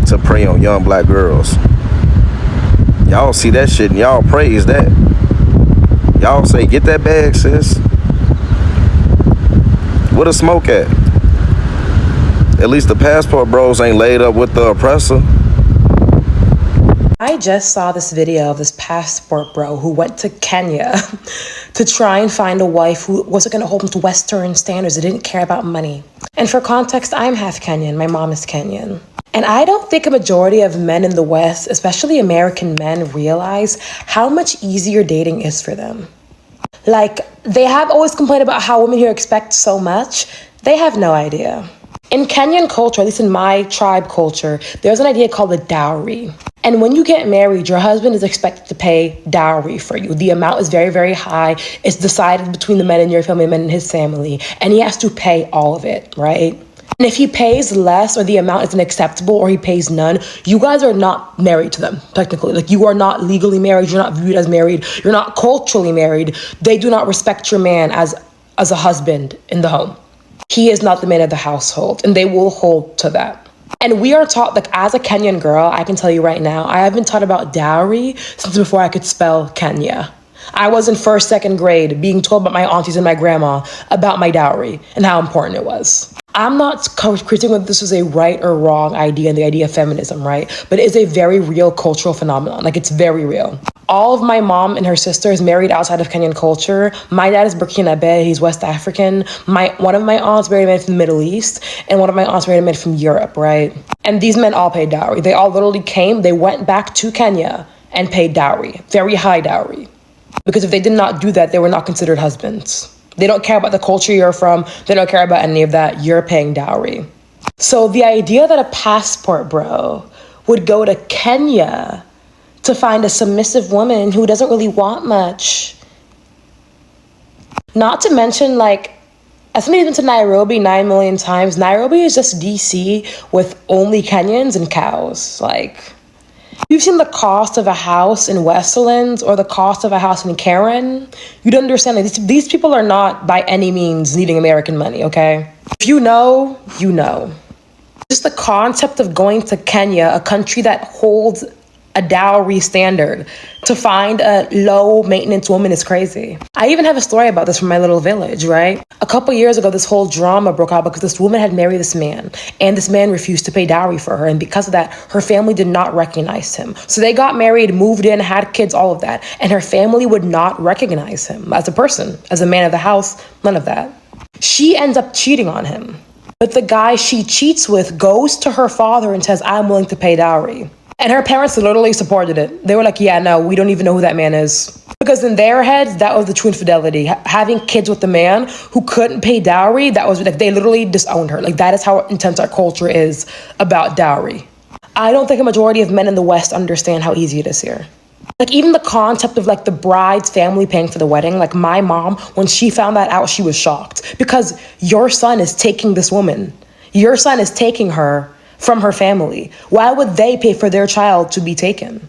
to prey on young black girls? Y'all see that shit and y'all praise that. Y'all say, get that bag, sis. Where the smoke at? At least the passport bros ain't laid up with the oppressor. I just saw this video of this passport bro who went to Kenya to try and find a wife who wasn't going to hold him to Western standards, that didn't care about money. And for context, I'm half Kenyan. My mom is Kenyan. And I don't think a majority of men in the West, especially American men, realize how much easier dating is for them. Like, they have always complained about how women here expect so much. They have no idea. In Kenyan culture, at least in my tribe culture, there's an idea called a dowry. And when you get married, your husband is expected to pay dowry for you. The amount is very, very high. It's decided between the men in your family and men in his family. And he has to pay all of it, right? And if he pays less or the amount isn't acceptable or he pays none, you guys are not married to them, technically. Like, you are not legally married. You're not viewed as married. You're not culturally married. They do not respect your man as a husband in the home. He is not the man of the household, and they will hold to that. And we are taught, like, as a Kenyan girl, I can tell you right now, I have been taught about dowry since before I could spell Kenya. I was in first, second grade being told by my aunties and my grandma about my dowry and how important it was. I'm not critiquing whether this is a right or wrong idea and the idea of feminism, right? But it is a very real cultural phenomenon. Like, it's very real. All of my mom and her sisters married outside of Kenyan culture. My dad is Burkinabe, he's West African. One of my aunts married a man from the Middle East, and one of my aunts married a man from Europe, right? And these men all paid dowry. They all literally came, they went back to Kenya and paid dowry, very high dowry. Because if they did not do that, they were not considered husbands. They don't care about the culture you're from. They don't care about any of that. You're paying dowry. So the idea that a passport bro would go to Kenya to find a submissive woman who doesn't really want much. Not to mention, like, as somebody who's been to Nairobi 9 million times, Nairobi is just DC with only Kenyans and cows. Like, you've seen the cost of a house in Westlands or the cost of a house in Karen. You don't understand that these people are not by any means needing American money, okay? If you know, you know. Just the concept of going to Kenya, a country that holds a dowry standard, to find a low maintenance woman is crazy. I even have a story about this from my little village, right? A couple years ago, this whole drama broke out because this woman had married this man, and this man refused to pay dowry for her. And because of that, her family did not recognize him. So they got married, moved in, had kids, all of that. And her family would not recognize him as a person, as a man of the house, none of that. She ends up cheating on him. But the guy she cheats with goes to her father and says, I'm willing to pay dowry. And her parents literally supported it. They were like, yeah, no, we don't even know who that man is. Because in their heads, that was the true infidelity. Having kids with the man who couldn't pay dowry, that was like, they literally disowned her. Like, that is how intense our culture is about dowry. I don't think a majority of men in the West understand how easy it is here. Like, even the concept of, like, the bride's family paying for the wedding, like, my mom, when she found that out, she was shocked. Because your son is taking this woman. Your son is taking her from her family. Why would they pay for their child to be taken?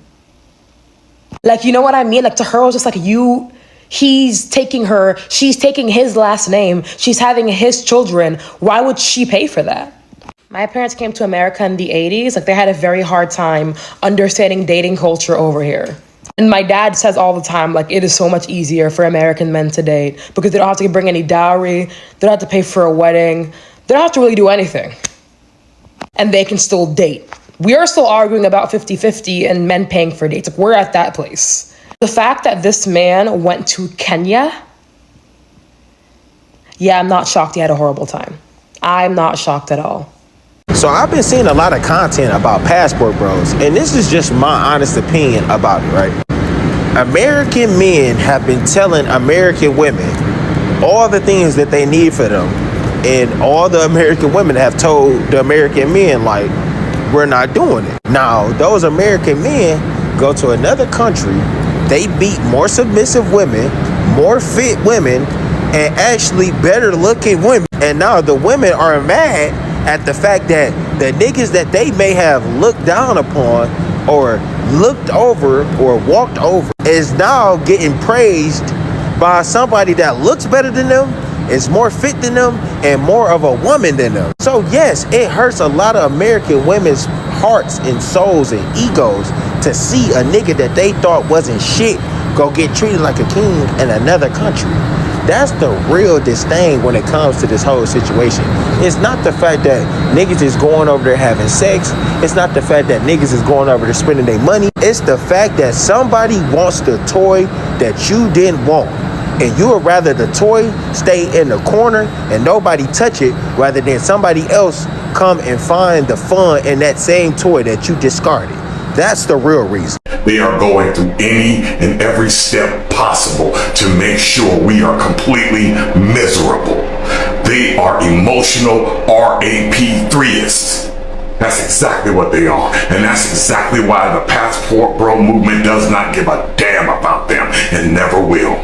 Like, you know what I mean? Like, to her, it was just like, he's taking her, she's taking his last name, she's having his children. Why would she pay for that? My parents came to America in the 80s. Like, they had a very hard time understanding dating culture over here. And my dad says all the time, like, it is so much easier for American men to date because they don't have to bring any dowry, they don't have to pay for a wedding, they don't have to really do anything. And they can still date. We are still arguing about 50-50 and men paying for dates. Like, we're at that place. The fact that this man went to Kenya yeah, I'm not shocked he had a horrible time. I'm not shocked at all. So I've been seeing a lot of content about passport bros, and this is just my honest opinion about it, right? American men have been telling American women all the things that they need for them, and all the American women have told the American men, like, we're not doing it. Now, those American men go to another country, they beat more submissive women, more fit women, and actually better looking women. And now the women are mad at the fact that the niggas that they may have looked down upon or looked over or walked over is now getting praised by somebody that looks better than them, is more fit than them, and more of a woman than them. So yes, it hurts a lot of American women's hearts and souls and egos to see a nigga that they thought wasn't shit go get treated like a king in another country. That's the real disdain when it comes to this whole situation. It's not the fact that niggas is going over there having sex. It's not the fact that niggas is going over there spending their money. It's the fact that somebody wants the toy that you didn't want. And you would rather the toy stay in the corner and nobody touch it rather than somebody else come and find the fun in that same toy that you discarded. That's the real reason. They are going through any and every step possible to make sure we are completely miserable. They are emotional RAP3ists. That's exactly what they are. And that's exactly why the passport bro movement does not give a damn about them and never will.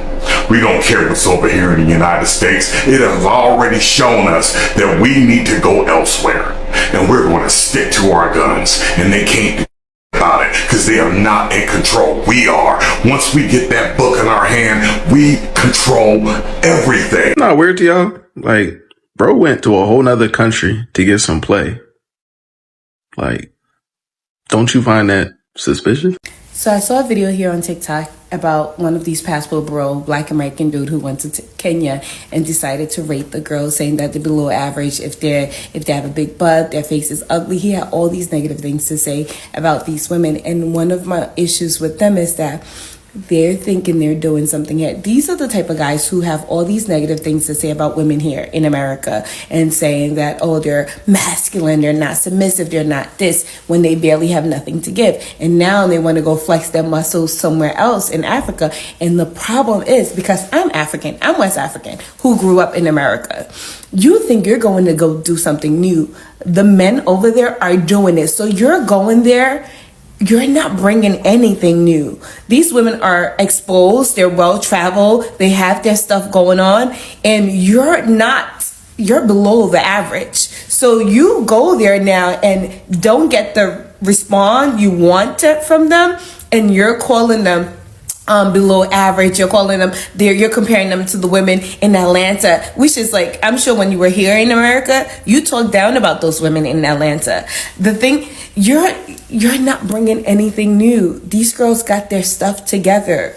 We don't care what's over here in the United States. It has already shown us that we need to go elsewhere. And we're going to stick to our guns. And they can't do about it because they are not in control. We are. Once we get that book in our hand, we control everything. Not weird to y'all? Like, bro went to a whole nother country to get some play. Like, don't you find that suspicious? So I saw a video here on TikTok about one of these passport bro, black American dude who went to Kenya and decided to rate the girls, saying that they're below average if they have a big butt, their face is ugly. He had all these negative things to say about these women. And one of my issues with them is that they're thinking they're doing something here. These are the type of guys who have all these negative things to say about women here in America and saying that, oh, they're masculine, they're not submissive, they're not this, when they barely have nothing to give. And now they want to go flex their muscles somewhere else in Africa. And the problem is, because I'm African, I'm West African, who grew up in America. You think you're going to go do something new. The men over there are doing it. So you're going there, you're not bringing anything new. These women are exposed, they're well-traveled, they have their stuff going on, and you're below the average. So you go there now and don't get the response you wanted from them, and you're calling them below average. You're calling them you're comparing them to the women in Atlanta, which is like, I'm sure when you were here in America, you talked down about those women in Atlanta. The thing, you're not bringing anything new. These girls got their stuff together.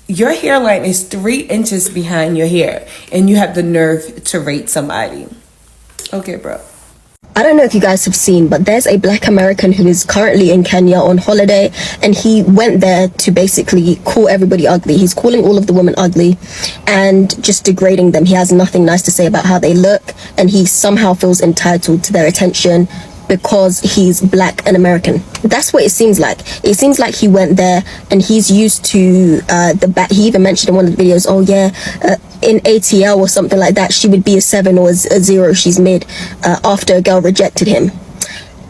Your hairline is 3 inches behind your hair, and you have the nerve to rate somebody. Okay, bro. I don't know if you guys have seen, but there's a black American who is currently in Kenya on holiday, and he went there to basically call everybody ugly. He's calling all of the women ugly and just degrading them. He has nothing nice to say about how they look, and he somehow feels entitled to their attention because he's black and American. That's what it seems like. It seems like he went there and he's used to he even mentioned in one of the videos, oh yeah, in ATL or something like that, she would be a 7 or a 0, she's mid, after a girl rejected him.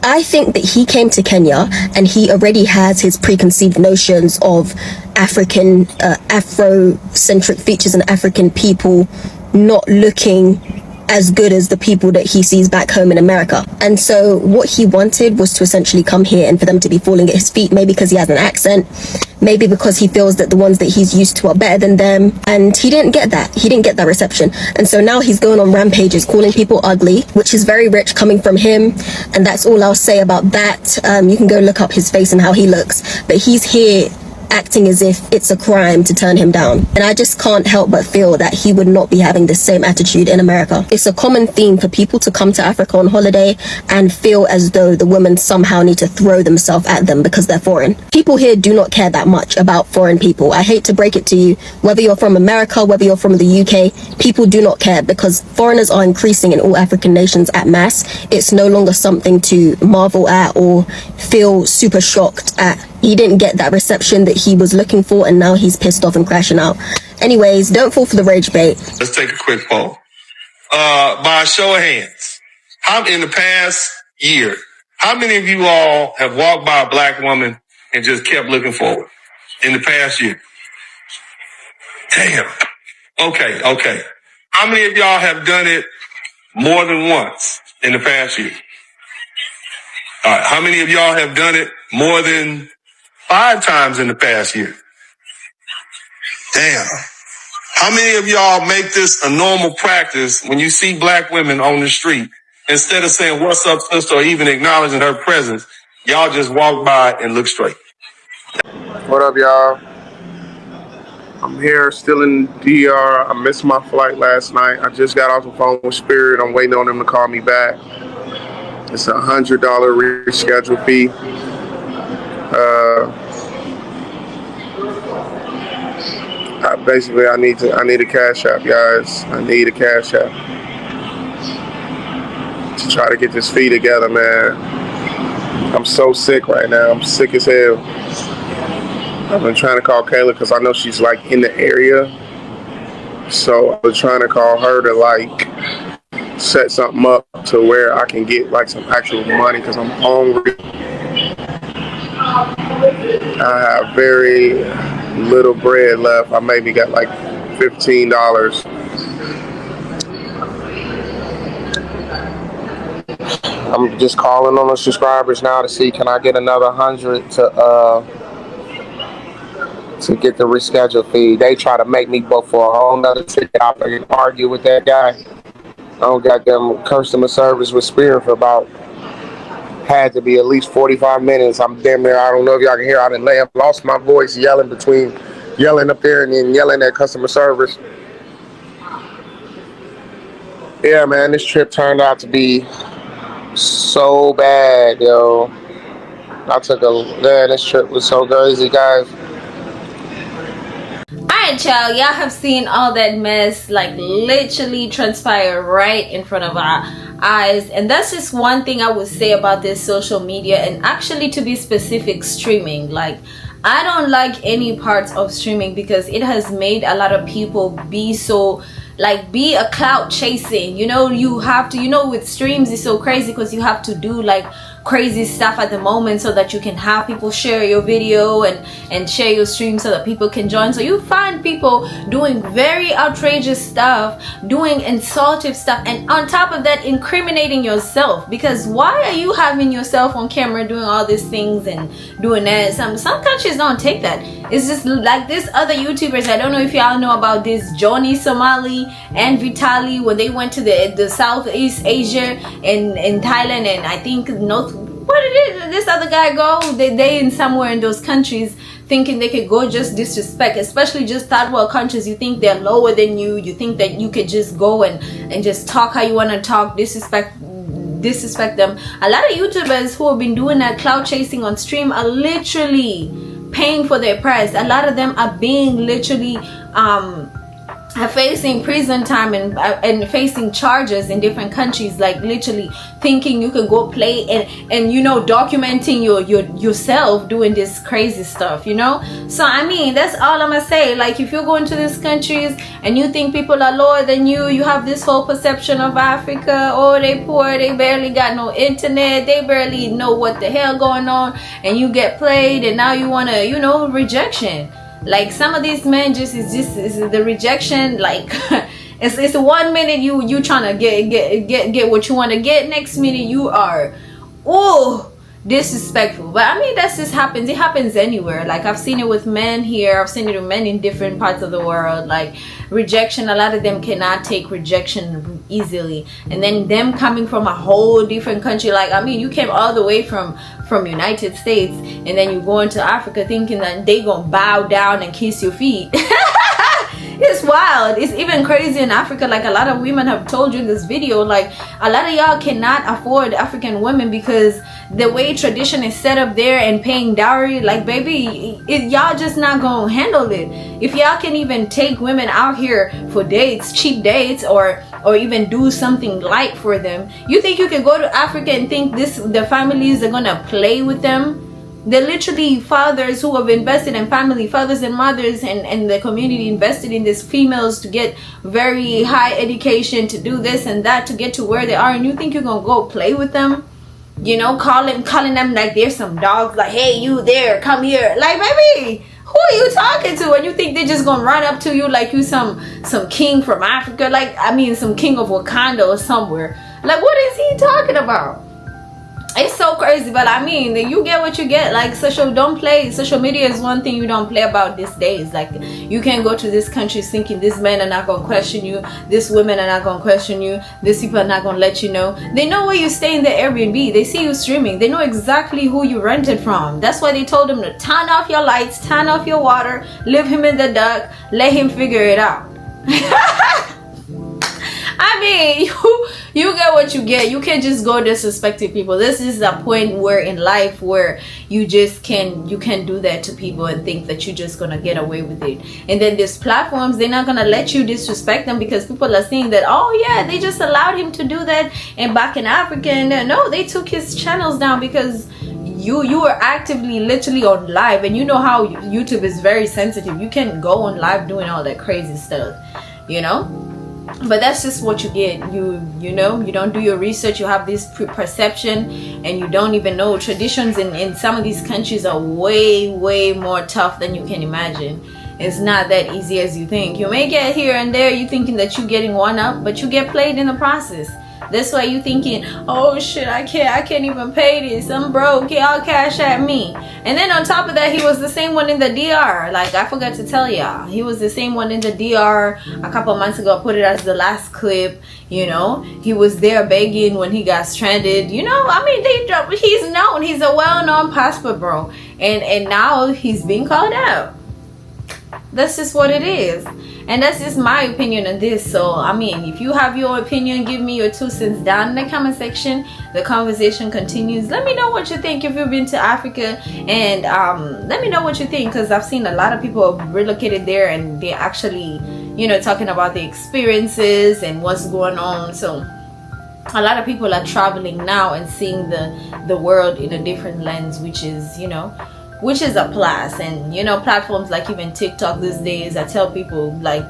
I think that he came to Kenya and he already has his preconceived notions of African, Afrocentric features and African people not looking as good as the people that he sees back home in America. And so what he wanted was to essentially come here and for them to be falling at his feet, maybe because he has an accent, maybe because he feels that the ones that he's used to are better than them. And he didn't get that. He didn't get that reception. And so now he's going on rampages, calling people ugly, which is very rich coming from him. And that's all I'll say about that. You can go look up his face and how he looks. But he's here acting as if it's a crime to turn him down. And I just can't help but feel that he would not be having the same attitude in America. It's a common theme for people to come to Africa on holiday and feel as though the women somehow need to throw themselves at them because they're foreign. People here do not care that much about foreign people. I hate to break it to you, whether you're from America, whether you're from the UK, people do not care because foreigners are increasing in all African nations at mass. It's no longer something to marvel at or feel super shocked at. He didn't get that reception that he was looking for, and now he's pissed off and crashing out. Anyways, don't fall for the rage bait. Let's take a quick poll. By a show of hands, how in the past year, how many of you all have walked by a black woman and just kept looking forward in the past year? Damn. Okay. How many of y'all have done it more than once in the past year? All right. How many of y'all have done it more than 5 times in the past year? Damn. How many of y'all make this a normal practice when you see black women on the street? Instead of saying, "What's up, sister," or even acknowledging her presence, y'all just walk by and look straight? What up, y'all? I'm here still in DR. I missed my flight last night. I just got off the phone with Spirit. I'm waiting on them to call me back. It's a $100 reschedule fee. Basically, I need a cash app, guys. I need a cash app to try to get this fee together, man. I'm so sick right now. I'm sick as hell. I've been trying to call Kayla because I know she's like in the area. So I was trying to call her to like set something up to where I can get like some actual money because I'm hungry. I have very little bread left. I maybe got like $15. I'm just calling on the subscribers now to see can I get another 100 to get the reschedule fee. They try to make me book for a whole nother ticket. I can argue with that guy. I don't got them customer service with Spirit for about had to be at least 45 minutes. I'm damn near, I don't know if y'all can hear, I done lost my voice yelling up there and then yelling at customer service. Yeah, man, this trip turned out to be so bad, yo. This trip was so crazy, guys. Alright, y'all have seen all that mess like literally transpire right in front of our eyes, and that's just one thing I would say about this social media, and actually to be specific, streaming. Like, I don't like any parts of streaming because it has made a lot of people be a clout chasing. You have to, with streams it's so crazy because you have to do like crazy stuff at the moment so that you can have people share your video and share your stream so that people can join. So you find people doing very outrageous stuff, doing insultive stuff, and on top of that incriminating yourself, because why are you having yourself on camera doing all these things and doing that? Some countries don't take that. It's just like this other YouTubers. I don't know if y'all know about this Johnny Somali and Vitali when they went to the Southeast Asia in Thailand, and I think this other guy go? They in somewhere in those countries thinking they could go just disrespect, especially just third world countries. You think they're lower than you. You think that you could just go and just talk how you want to talk, disrespect them. A lot of YouTubers who have been doing that cloud chasing on stream are literally paying for their price. A lot of them are being literally facing prison time and facing charges in different countries, like literally thinking you can go play and documenting yourself doing this crazy stuff. So I mean, that's all I'm gonna say. Like, if you're going to these countries and you think people are lower than you have this whole perception of Africa, oh, they poor, they barely got no internet, they barely know what the hell going on, and you get played, and now you want to rejection. Like, some of these men is the rejection. Like, it's 1 minute you trying to get what you want to get, next minute you are disrespectful. But I mean, that just happens. It happens anywhere. Like, I've seen it with men here, I've seen it with men in different parts of the world. Like, rejection, a lot of them cannot take rejection easily. And then them coming from a whole different country, like, I mean, you came all the way from United States, and then you go into Africa thinking that they gonna bow down and kiss your feet. It's wild. It's even crazy in Africa. Like, a lot of women have told you in this video, like, a lot of y'all cannot afford African women because the way tradition is set up there and paying dowry, like, baby, y'all just not gonna handle it. If y'all can even take women out here for dates, cheap dates, or even do something light for them, you think you can go to Africa and think the families are gonna play with them? They're literally fathers who have invested in family, fathers and mothers, and the community invested in these females to get very high education, to do this and that, to get to where they are, and you think you're gonna go play with them? You know, calling them like they're some dogs, like, hey, you there, come here. Like, baby, who are you talking to? And you think they're just gonna run up to you like you some king from Africa, like, I mean, some king of Wakanda or somewhere. Like, what is he talking about? It's so crazy. But I mean, you get what you get. Like, social media is one thing you don't play about these days. Like, you can't go to this country thinking these men are not gonna question you, these women are not gonna question you, these people are not gonna let you know. They know where you stay in the Airbnb. They see you streaming. They know exactly who you rented from. That's why they told him to turn off your lights, turn off your water, leave him in the dark, let him figure it out. I mean, you get what you get. You can't just go disrespecting people. This is a point where in life where you can do that to people and think that you're just gonna get away with it. And then these platforms, they're not gonna let you disrespect them because people are saying that, oh yeah, they just allowed him to do that. And back in Africa, and no, they took his channels down because you were actively literally on live, and you know how YouTube is very sensitive. You can't go on live doing all that crazy stuff, you know. But that's just what you get. You know, you don't do your research. You have this perception, and you don't even know. Traditions in some of these countries are way more tough than you can imagine. It's not that easy as you think. You may get here and there, you thinking that you're getting one up, but you get played in the process. That's why you thinking, oh shit, I can't even pay this, I'm broke, y'all cash at me. And then on top of that, he was the same one in the DR. Like, I forgot to tell y'all, he was the same one in the DR a couple months ago. I put it as the last clip. You know, he was there begging when he got stranded. You know, I mean, he's known, he's a well-known passport bro, and now he's being called out. That's just what it is. And that's just my opinion on this. So, I mean, if you have your opinion, give me your 2 cents down in the comment section. The conversation continues. Let me know what you think if you've been to Africa. And let me know what you think, because I've seen a lot of people have relocated there and they're actually, you know, talking about the experiences and what's going on. So, a lot of people are traveling now and seeing the world in a different lens, which is, you know, which is a plus. And you know, platforms like even TikTok these days, I tell people, like,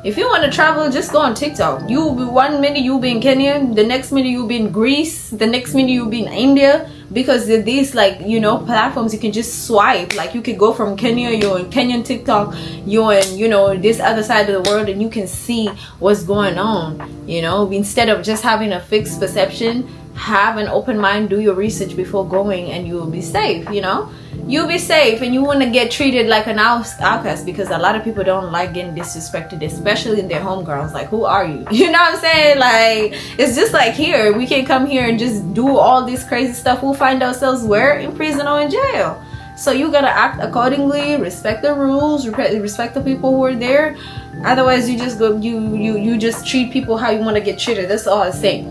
if you want to travel, just go on TikTok. You'll be 1 minute you'll be in Kenya, the next minute you'll be in Greece, the next minute you'll be in India, because these, like, you know, platforms you can just swipe. Like, you could go from Kenya, you're in Kenyan TikTok, you're in, you know, this other side of the world, and you can see what's going on. You know, instead of just having a fixed perception, have an open mind, do your research before going, and you will be safe. You know, you'll be safe, and you want to get treated like an outcast, because a lot of people don't like getting disrespected, especially in their homegirls. Like, who are you? You know what I'm saying? Like, it's just like here, we can come here and just do all this crazy stuff. We'll find ourselves where? In prison or in jail. So you gotta act accordingly, respect the rules, respect the people who are there. Otherwise, you just go, you just treat people how you want to get treated. That's all I say.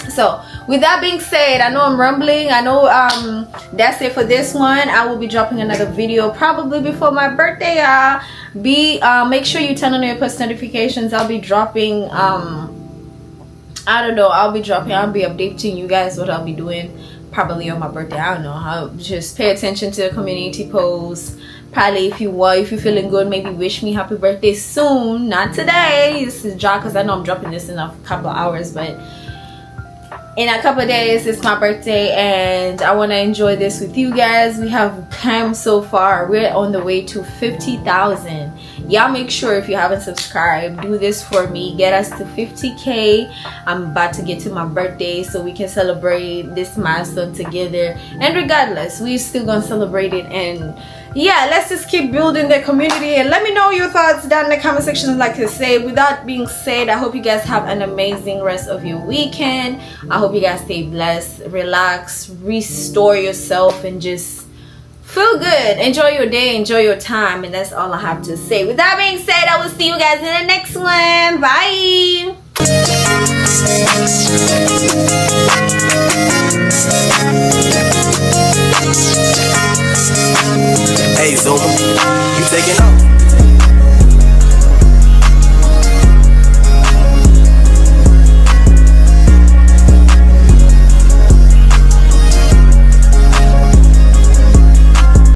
So with that being said, I know I'm rambling. I know that's it for this one. I will be dropping another video probably before my birthday. Make sure you turn on your post notifications. I'll be dropping I don't know, I'll be updating you guys what I'll be doing probably on my birthday. I don't know. I'll just pay attention to the community posts. Probably if you're feeling good, maybe wish me happy birthday soon. Not today. This is drop because I know I'm dropping this in a couple of hours, but in a couple of days it's my birthday and I want to enjoy this with you guys. We have come so far. We're on the way to 50,000. Y'all make sure, if you haven't subscribed, do this for me. Get us to 50k. I'm about to get to my birthday so we can celebrate this milestone together, and regardless, we're still gonna celebrate it. And yeah, let's just keep building the community, and let me know your thoughts down in the comment section. Like I say, with that being said, I hope you guys have an amazing rest of your weekend. I hope you guys stay blessed, relax, restore yourself, and just feel good. Enjoy your day, enjoy your time, and that's all I have to say. With that being said, I will see you guys in the next one. Bye. Hey Zuma, you taking off?